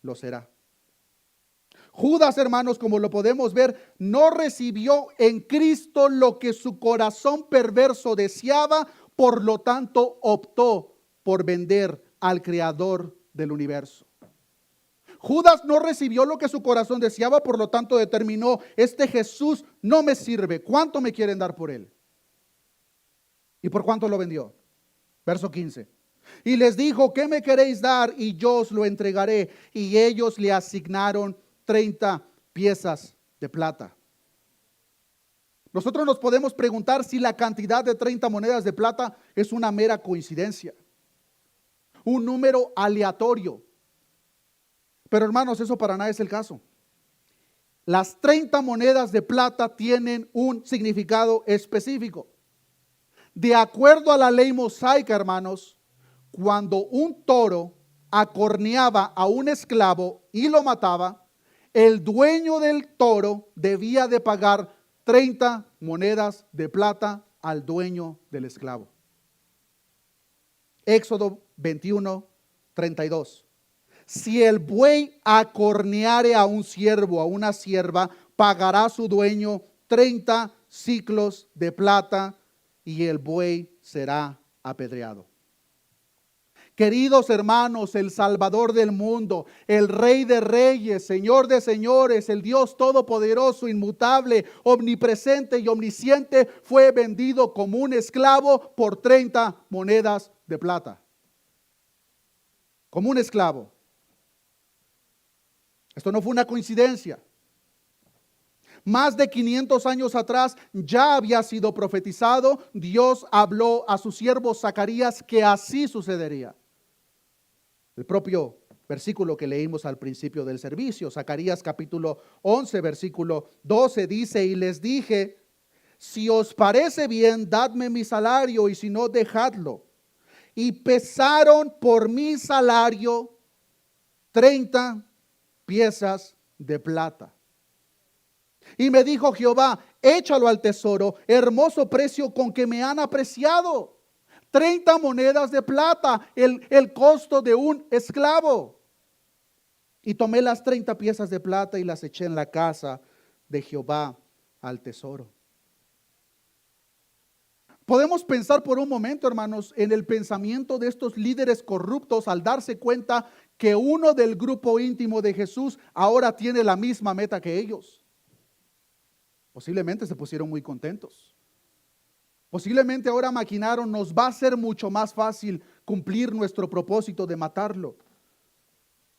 lo será. Judas, hermanos, como lo podemos ver, no recibió en Cristo lo que su corazón perverso deseaba, por lo tanto optó por vender al Creador del universo. Judas no recibió lo que su corazón deseaba, por lo tanto determinó: este Jesús no me sirve, ¿cuánto me quieren dar por él? ¿Y por cuánto lo vendió? Verso 15. Y les dijo: ¿qué me queréis dar? Y yo os lo entregaré. Y ellos le asignaron 30 piezas de plata. Nosotros nos podemos preguntar si la cantidad de 30 monedas de plata es una mera coincidencia, un número aleatorio. Pero hermanos, eso para nada es el caso. Las 30 monedas de plata tienen un significado específico. De acuerdo a la ley mosaica, hermanos, cuando un toro acorneaba a un esclavo y lo mataba, el dueño del toro debía de pagar 30 monedas de plata al dueño del esclavo. Éxodo 21, 32. Si el buey acorneare a un siervo, a una sierva, pagará su dueño 30 siclos de plata y el buey será apedreado. Queridos hermanos, el Salvador del mundo, el Rey de reyes, Señor de señores, el Dios todopoderoso, inmutable, omnipresente y omnisciente, fue vendido como un esclavo por 30 monedas de plata. Como un esclavo. Esto no fue una coincidencia. Más de 500 años atrás ya había sido profetizado. Dios habló a su siervo Zacarías que así sucedería. El propio versículo que leímos al principio del servicio, Zacarías capítulo 11, versículo 12, dice: y les dije, si os parece bien, dadme mi salario, y si no, dejadlo. Y pesaron por mi salario 30 piezas de plata. Y me dijo Jehová, échalo al tesoro, hermoso precio con que me han apreciado. 30 monedas de plata, el costo de un esclavo. Y tomé las 30 piezas de plata y las eché en la casa de Jehová al tesoro. Podemos pensar por un momento, hermanos, en el pensamiento de estos líderes corruptos al darse cuenta que uno del grupo íntimo de Jesús ahora tiene la misma meta que ellos. Posiblemente se pusieron muy contentos. Posiblemente ahora maquinaron, nos va a ser mucho más fácil cumplir nuestro propósito de matarlo.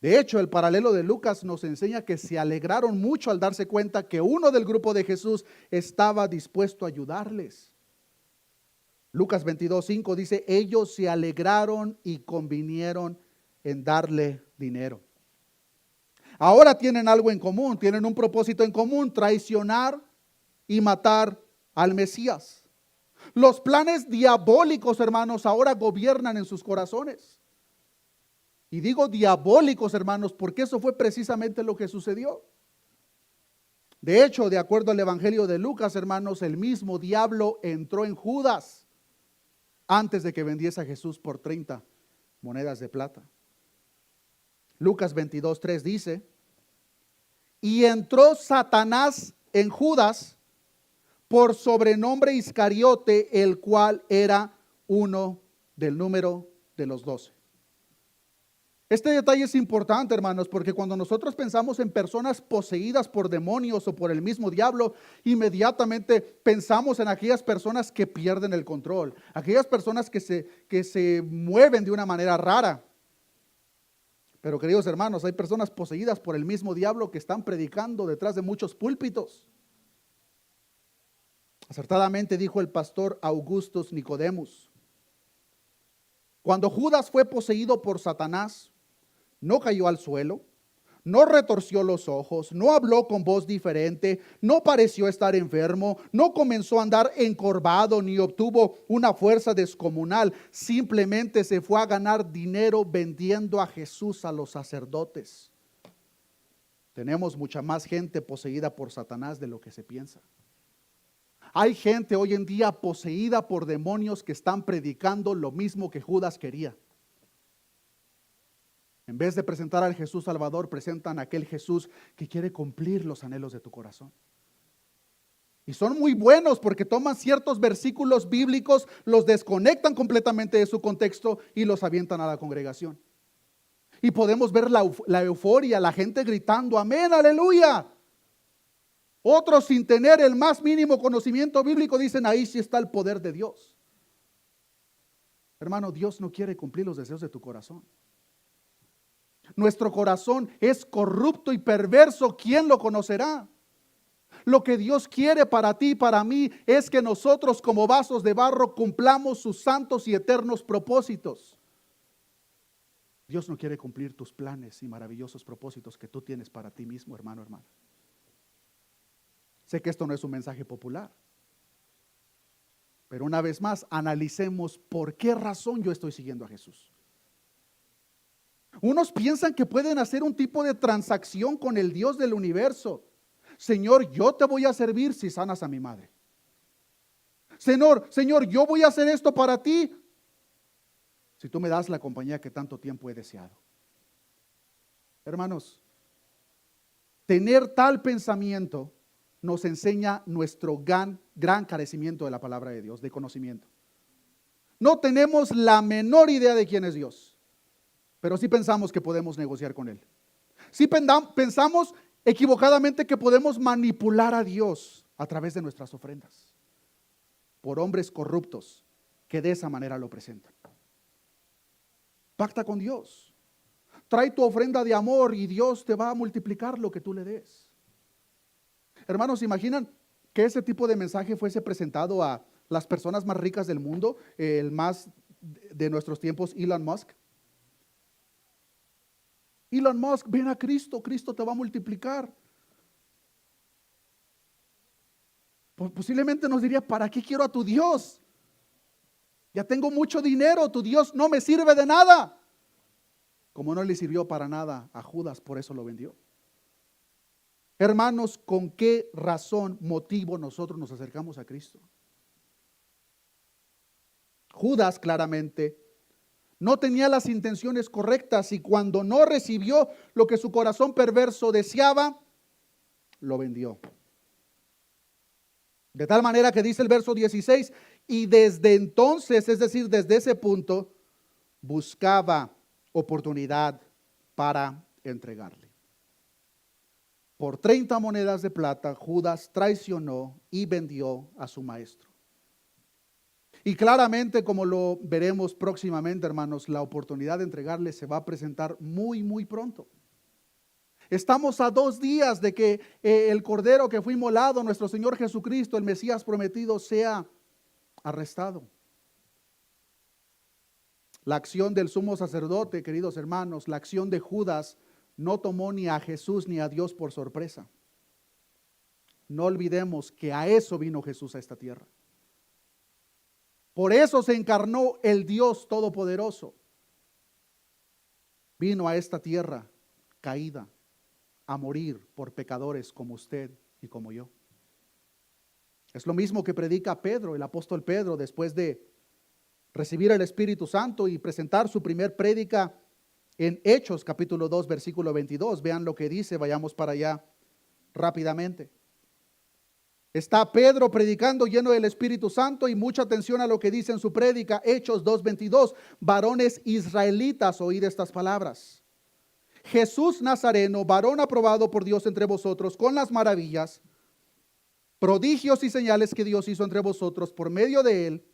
De hecho, el paralelo de Lucas nos enseña que se alegraron mucho al darse cuenta que uno del grupo de Jesús estaba dispuesto a ayudarles. Lucas 22:5 dice, ellos se alegraron y convinieron en darle dinero. Ahora tienen algo en común, tienen un propósito en común: traicionar y matar al Mesías. Los planes diabólicos, hermanos, ahora gobiernan en sus corazones. Y digo diabólicos, hermanos, porque eso fue precisamente lo que sucedió. De hecho, de acuerdo al Evangelio de Lucas, hermanos, el mismo diablo entró en Judas antes de que vendiese a Jesús por 30 monedas de plata. Lucas 22:3 dice, y entró Satanás en Judas, por sobrenombre Iscariote, el cual era uno del número de los 12. Este detalle es importante, hermanos, porque cuando nosotros pensamos en personas poseídas por demonios o por el mismo diablo, inmediatamente pensamos en aquellas personas que pierden el control, aquellas personas que se mueven de una manera rara. Pero queridos hermanos, hay personas poseídas por el mismo diablo que están predicando detrás de muchos púlpitos. Acertadamente dijo el pastor Augustus Nicodemus, cuando Judas fue poseído por Satanás, no cayó al suelo, no retorció los ojos, no habló con voz diferente, no pareció estar enfermo, no comenzó a andar encorvado, ni obtuvo una fuerza descomunal. Simplemente se fue a ganar dinero vendiendo a Jesús a los sacerdotes. Tenemos mucha más gente poseída por Satanás de lo que se piensa. Hay gente hoy en día poseída por demonios que están predicando lo mismo que Judas quería. En vez de presentar al Jesús Salvador, presentan a aquel Jesús que quiere cumplir los anhelos de tu corazón. Y son muy buenos porque toman ciertos versículos bíblicos, los desconectan completamente de su contexto y los avientan a la congregación. Y podemos ver la euforia, la gente gritando, amén, aleluya. Otros, sin tener el más mínimo conocimiento bíblico, dicen, ahí sí está el poder de Dios. Hermano, Dios no quiere cumplir los deseos de tu corazón. Nuestro corazón es corrupto y perverso. ¿Quién lo conocerá? Lo que Dios quiere para ti y para mí es que nosotros, como vasos de barro, cumplamos sus santos y eternos propósitos. Dios no quiere cumplir tus planes y maravillosos propósitos que tú tienes para ti mismo, hermano, hermana. Sé que esto no es un mensaje popular, pero una vez más, analicemos por qué razón yo estoy siguiendo a Jesús. Unos piensan que pueden hacer un tipo de transacción con el Dios del universo. Señor, yo te voy a servir si sanas a mi madre. Señor, yo voy a hacer esto para ti si tú me das la compañía que tanto tiempo he deseado. Hermanos, tener tal pensamiento nos enseña nuestro gran carecimiento de la palabra de Dios, de conocimiento. No tenemos la menor idea de quién es Dios, pero sí pensamos que podemos negociar con Él. Sí pensamos equivocadamente que podemos manipular a Dios a través de nuestras ofrendas por hombres corruptos que de esa manera lo presentan. Pacta con Dios. Trae tu ofrenda de amor y Dios te va a multiplicar lo que tú le des. Hermanos, ¿se imaginan que ese tipo de mensaje fuese presentado a las personas más ricas del mundo, el más de nuestros tiempos, Elon Musk? Elon Musk, ven a Cristo, Cristo te va a multiplicar. Posiblemente nos diría, ¿para qué quiero a tu Dios? Ya tengo mucho dinero, tu Dios no me sirve de nada. Como no le sirvió para nada a Judas, por eso lo vendió. Hermanos, ¿con qué razón, motivo nosotros nos acercamos a Cristo? Judas claramente no tenía las intenciones correctas y cuando no recibió lo que su corazón perverso deseaba, lo vendió. De tal manera que dice el verso 16, y desde entonces, es decir, desde ese punto, buscaba oportunidad para entregarle. Por 30 monedas de plata, Judas traicionó y vendió a su maestro. Y claramente, como lo veremos próximamente, hermanos, la oportunidad de entregarle se va a presentar muy, muy pronto. Estamos a 2 días de que el Cordero que fue inmolado, nuestro Señor Jesucristo, el Mesías prometido, sea arrestado. La acción del sumo sacerdote, queridos hermanos, la acción de Judas no tomó ni a Jesús ni a Dios por sorpresa. No olvidemos que a eso vino Jesús a esta tierra. Por eso se encarnó el Dios Todopoderoso. Vino a esta tierra caída a morir por pecadores como usted y como yo. Es lo mismo que predica Pedro, el apóstol Pedro, después de recibir el Espíritu Santo y presentar su primer prédica en Hechos capítulo 2 versículo 22. Vean lo que dice, vayamos para allá rápidamente. Está Pedro predicando lleno del Espíritu Santo y mucha atención a lo que dice en su prédica, Hechos 2:22. Varones israelitas, oíd estas palabras. Jesús Nazareno, varón aprobado por Dios entre vosotros con las maravillas, prodigios y señales que Dios hizo entre vosotros por medio de él,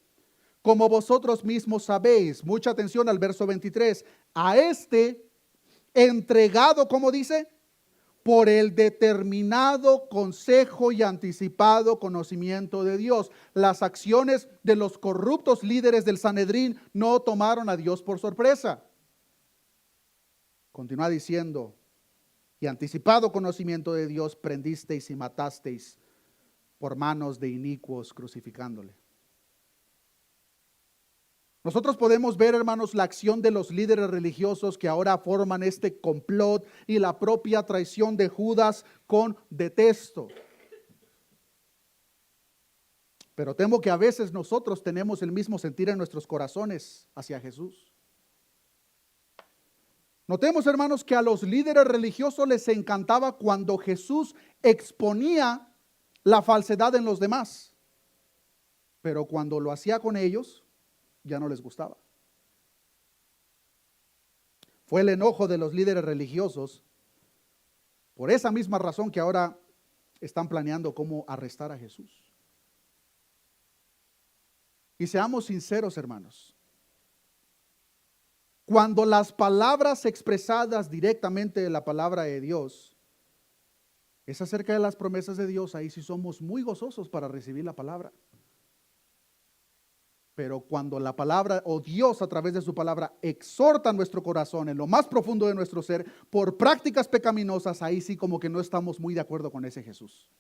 como vosotros mismos sabéis. Mucha atención al verso 23. A este entregado, ¿cómo dice? Por el determinado consejo y anticipado conocimiento de Dios. Las acciones de los corruptos líderes del Sanedrín no tomaron a Dios por sorpresa. Continúa diciendo, y anticipado conocimiento de Dios prendisteis y matasteis por manos de inicuos crucificándole. Nosotros podemos ver, hermanos, la acción de los líderes religiosos que ahora forman este complot y la propia traición de Judas con detesto. Pero temo que a veces nosotros tenemos el mismo sentir en nuestros corazones hacia Jesús. Notemos, hermanos, que a los líderes religiosos les encantaba cuando Jesús exponía la falsedad en los demás. Pero cuando lo hacía con ellos, ya no les gustaba. Fue el enojo de los líderes religiosos por esa misma razón que ahora están planeando cómo arrestar a Jesús. Y seamos sinceros, hermanos. Cuando las palabras expresadas directamente de la palabra de Dios es acerca de las promesas de Dios, ahí sí somos muy gozosos para recibir la palabra. Pero cuando la palabra o Dios a través de su palabra exhorta nuestro corazón en lo más profundo de nuestro ser por prácticas pecaminosas, ahí sí como que no estamos muy de acuerdo con ese Jesús.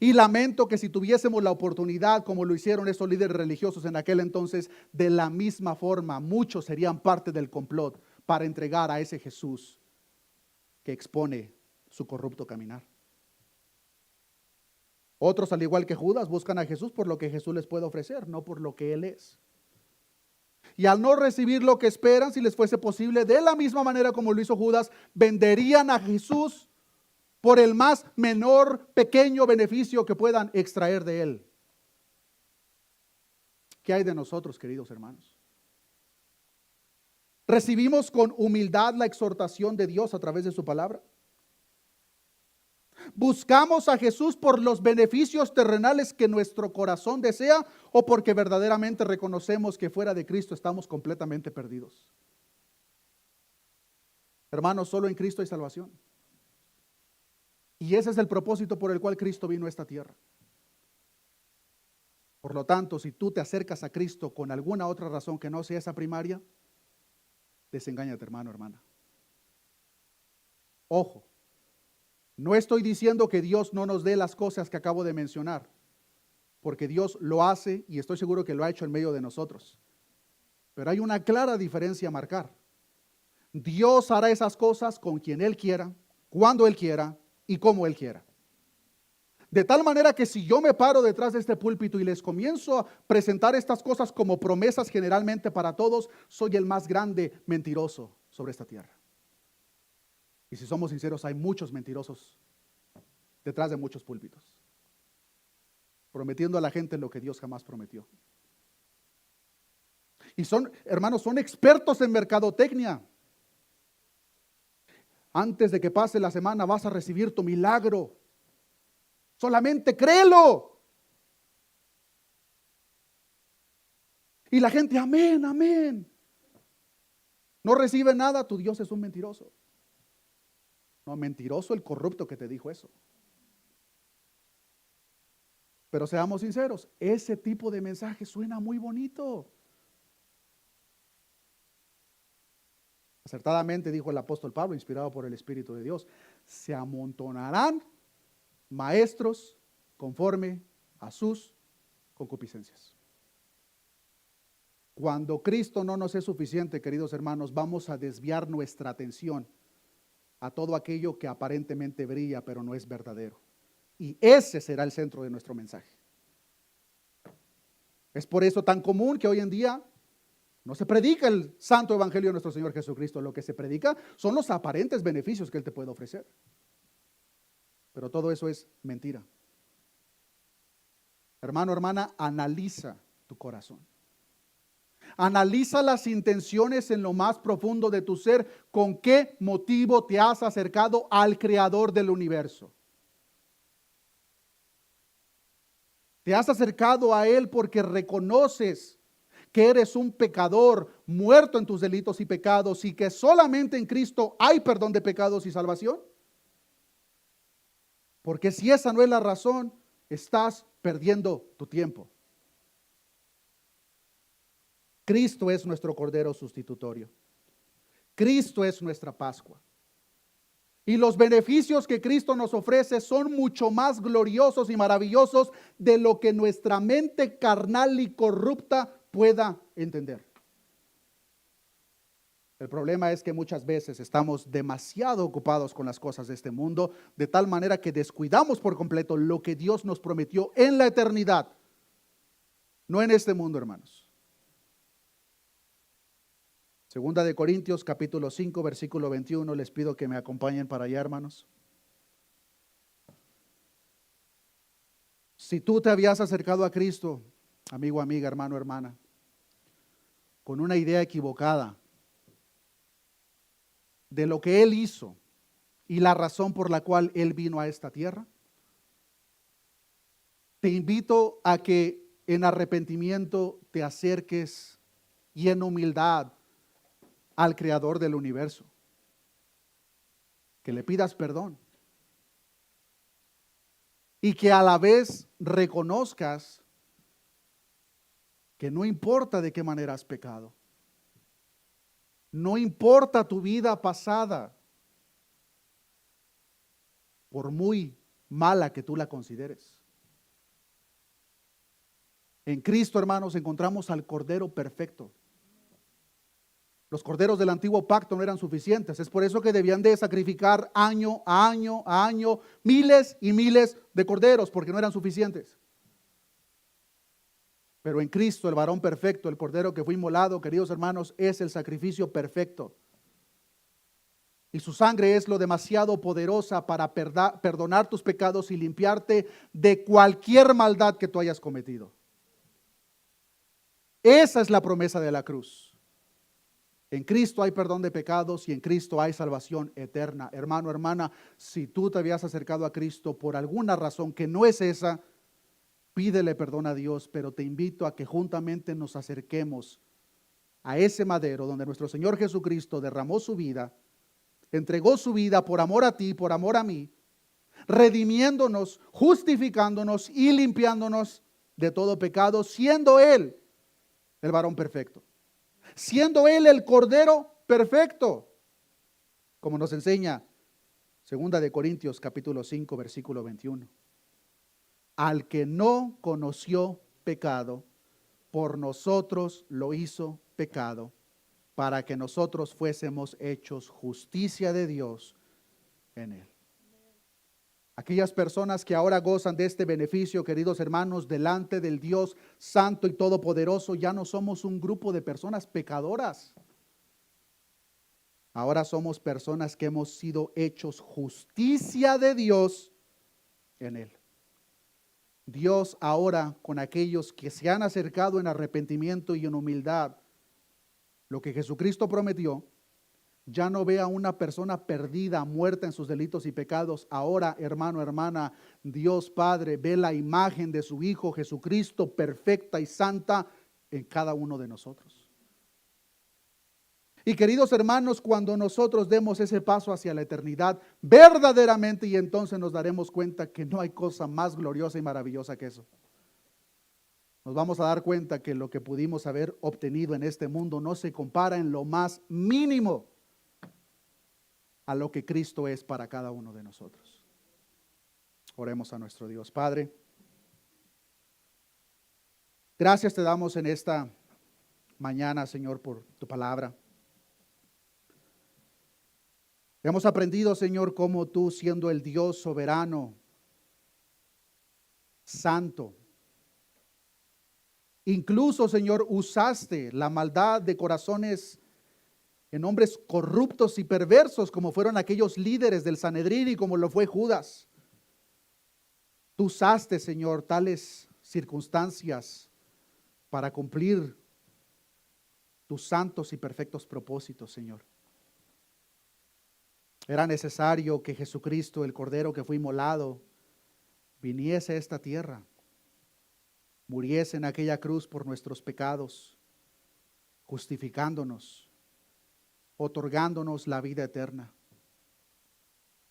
Y lamento que si tuviésemos la oportunidad, como lo hicieron esos líderes religiosos en aquel entonces, de la misma forma, muchos serían parte del complot para entregar a ese Jesús que expone su corrupto caminar. Otros, al igual que Judas, buscan a Jesús por lo que Jesús les puede ofrecer, no por lo que Él es. y al no recibir lo que esperan, si les fuese posible, de la misma manera como lo hizo Judas, venderían a Jesús por el más menor, pequeño beneficio que puedan extraer de él. ¿Qué hay de nosotros, queridos hermanos? ¿Recibimos con humildad la exhortación de Dios a través de su palabra? ¿Buscamos a Jesús por los beneficios terrenales que nuestro corazón desea o porque verdaderamente reconocemos que fuera de Cristo estamos completamente perdidos? Hermanos, solo en Cristo hay salvación. Y ese es el propósito por el cual Cristo vino a esta tierra. Por lo tanto, si tú te acercas a Cristo con alguna otra razón que no sea esa primaria, desengáñate, hermano, hermana. Ojo, no estoy diciendo que Dios no nos dé las cosas que acabo de mencionar, porque Dios lo hace y estoy seguro que lo ha hecho en medio de nosotros. Pero hay una clara diferencia a marcar. Dios hará esas cosas con quien Él quiera, cuando Él quiera y como Él quiera. De tal manera que si yo me paro detrás de este púlpito y les comienzo a presentar estas cosas como promesas generalmente para todos, soy el más grande mentiroso sobre esta tierra. Y si somos sinceros, hay muchos mentirosos detrás de muchos púlpitos, prometiendo a la gente lo que Dios jamás prometió. Y son, hermanos, son expertos en mercadotecnia. Antes de que pase la semana vas a recibir tu milagro. Solamente créelo. Y la gente, amén, amén. No recibe nada, tu Dios es un mentiroso. No, mentiroso el corrupto que te dijo eso. Pero seamos sinceros, ese tipo de mensaje suena muy bonito. Acertadamente dijo el apóstol Pablo, inspirado por el Espíritu de Dios, se amontonarán maestros conforme a sus concupiscencias. Cuando Cristo no nos es suficiente, queridos hermanos, vamos a desviar nuestra atención a todo aquello que aparentemente brilla, pero no es verdadero. Y ese será el centro de nuestro mensaje. Es por eso tan común que hoy en día no se predica el santo evangelio de nuestro Señor Jesucristo. Lo que se predica son los aparentes beneficios que Él te puede ofrecer. Pero todo eso es mentira. Hermano, hermana, analiza tu corazón. Analiza las intenciones en lo más profundo de tu ser. ¿Con qué motivo te has acercado al Creador del universo? ¿Te has acercado a Él porque reconoces que eres un pecador muerto en tus delitos y pecados y que solamente en Cristo hay perdón de pecados y salvación? Porque si esa no es la razón, estás perdiendo tu tiempo. Cristo es nuestro Cordero sustitutorio. Cristo es nuestra Pascua. Y los beneficios que Cristo nos ofrece son mucho más gloriosos y maravillosos de lo que nuestra mente carnal y corrupta pueda entender. El problema es que muchas veces estamos demasiado ocupados con las cosas de este mundo, de tal manera que descuidamos por completo lo que Dios nos prometió en la eternidad, no en este mundo, hermanos. Segunda de Corintios, capítulo 5, versículo 21, les pido que me acompañen para allá, hermanos. Si tú te habías acercado a Cristo, amigo, amiga, hermano, hermana, con una idea equivocada de lo que Él hizo y la razón por la cual Él vino a esta tierra, te invito a que en arrepentimiento te acerques y en humildad al Creador del universo, que le pidas perdón y que a la vez reconozcas que no importa de qué manera has pecado, no importa tu vida pasada, por muy mala que tú la consideres. En Cristo, hermanos, encontramos al Cordero perfecto. Los corderos del antiguo pacto no eran suficientes. Es por eso que debían de sacrificar año a año a año miles y miles de corderos, porque no eran suficientes. Pero en Cristo, el varón perfecto, el cordero que fue inmolado, queridos hermanos, es el sacrificio perfecto. Y su sangre es lo demasiado poderosa para perdonar tus pecados y limpiarte de cualquier maldad que tú hayas cometido. Esa es la promesa de la cruz. En Cristo hay perdón de pecados y en Cristo hay salvación eterna. Hermano, hermana, si tú te habías acercado a Cristo por alguna razón que no es esa, pídele perdón a Dios, pero te invito a que juntamente nos acerquemos a ese madero donde nuestro Señor Jesucristo derramó su vida, entregó su vida por amor a ti, por amor a mí, redimiéndonos, justificándonos y limpiándonos de todo pecado, siendo Él el varón perfecto, siendo Él el cordero perfecto, como nos enseña 2 Corintios capítulo 5, versículo 21. Al que no conoció pecado, por nosotros lo hizo pecado, para que nosotros fuésemos hechos justicia de Dios en Él. Aquellas personas que ahora gozan de este beneficio, queridos hermanos, delante del Dios Santo y Todopoderoso, ya no somos un grupo de personas pecadoras. Ahora somos personas que hemos sido hechos justicia de Dios en Él. Dios ahora, con aquellos que se han acercado en arrepentimiento y en humildad, lo que Jesucristo prometió, ya no ve a una persona perdida, muerta en sus delitos y pecados. Ahora, hermano, hermana, Dios Padre ve la imagen de su Hijo Jesucristo perfecta y santa en cada uno de nosotros. Y queridos hermanos, cuando nosotros demos ese paso hacia la eternidad, verdaderamente, y entonces nos daremos cuenta que no hay cosa más gloriosa y maravillosa que eso. Nos vamos a dar cuenta que lo que pudimos haber obtenido en este mundo no se compara en lo más mínimo a lo que Cristo es para cada uno de nosotros. Oremos a nuestro Dios. Padre, gracias te damos en esta mañana, Señor, por tu palabra. Hemos aprendido, Señor, cómo tú, siendo el Dios soberano, santo, incluso, Señor, usaste la maldad de corazones en hombres corruptos y perversos, como fueron aquellos líderes del Sanedrín y como lo fue Judas. Tú usaste, Señor, tales circunstancias para cumplir tus santos y perfectos propósitos, Señor. Era necesario que Jesucristo, el Cordero que fue inmolado, viniese a esta tierra, muriese en aquella cruz por nuestros pecados, justificándonos, otorgándonos la vida eterna.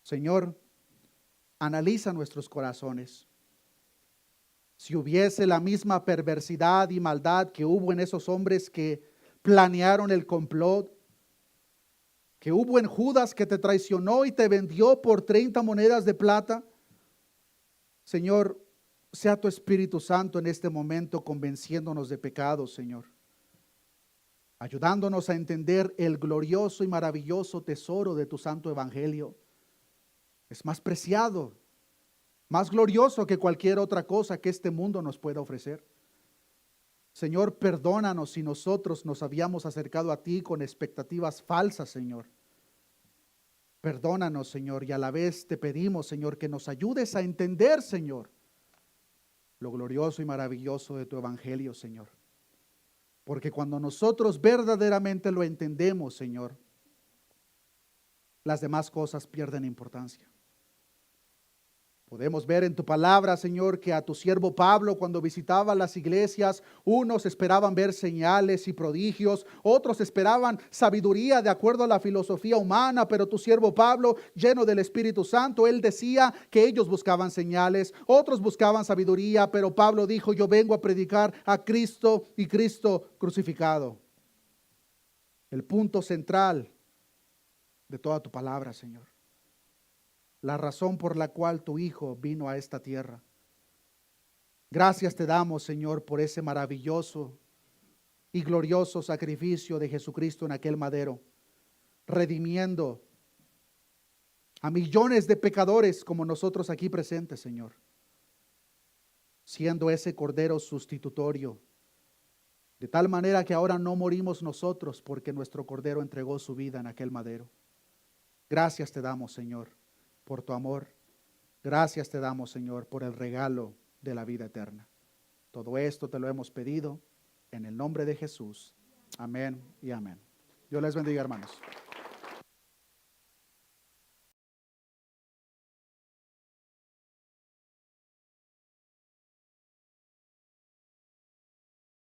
Señor, analiza nuestros corazones. Si hubiese la misma perversidad y maldad que hubo en esos hombres que planearon el complot, que hubo en Judas que te traicionó y te vendió por 30 monedas de plata, Señor, sea tu Espíritu Santo en este momento convenciéndonos de pecados, Señor, ayudándonos a entender el glorioso y maravilloso tesoro de tu santo evangelio. Es más preciado, más glorioso que cualquier otra cosa que este mundo nos pueda ofrecer. Señor, perdónanos si nosotros nos habíamos acercado a ti con expectativas falsas, Señor. Perdónanos, Señor, y a la vez te pedimos, Señor, que nos ayudes a entender, Señor, lo glorioso y maravilloso de tu evangelio, Señor. Porque cuando nosotros verdaderamente lo entendemos, Señor, las demás cosas pierden importancia. Podemos ver en tu palabra, Señor, que a tu siervo Pablo, cuando visitaba las iglesias, unos esperaban ver señales y prodigios, otros esperaban sabiduría de acuerdo a la filosofía humana, pero tu siervo Pablo, lleno del Espíritu Santo, él decía que ellos buscaban señales, otros buscaban sabiduría, pero Pablo dijo: yo vengo a predicar a Cristo y Cristo crucificado. El punto central de toda tu palabra, Señor. La razón por la cual tu Hijo vino a esta tierra. Gracias te damos, Señor, por ese maravilloso y glorioso sacrificio de Jesucristo en aquel madero, redimiendo a millones de pecadores como nosotros aquí presentes, Señor, siendo ese cordero sustitutorio, De tal manera que ahora no morimos nosotros porque nuestro Cordero entregó su vida en aquel madero. Gracias te damos, Señor, por tu amor. Gracias te damos, Señor, por el regalo de la vida eterna. Todo esto te lo hemos pedido en el nombre de Jesús. Amén y amén. Dios les bendiga, hermanos.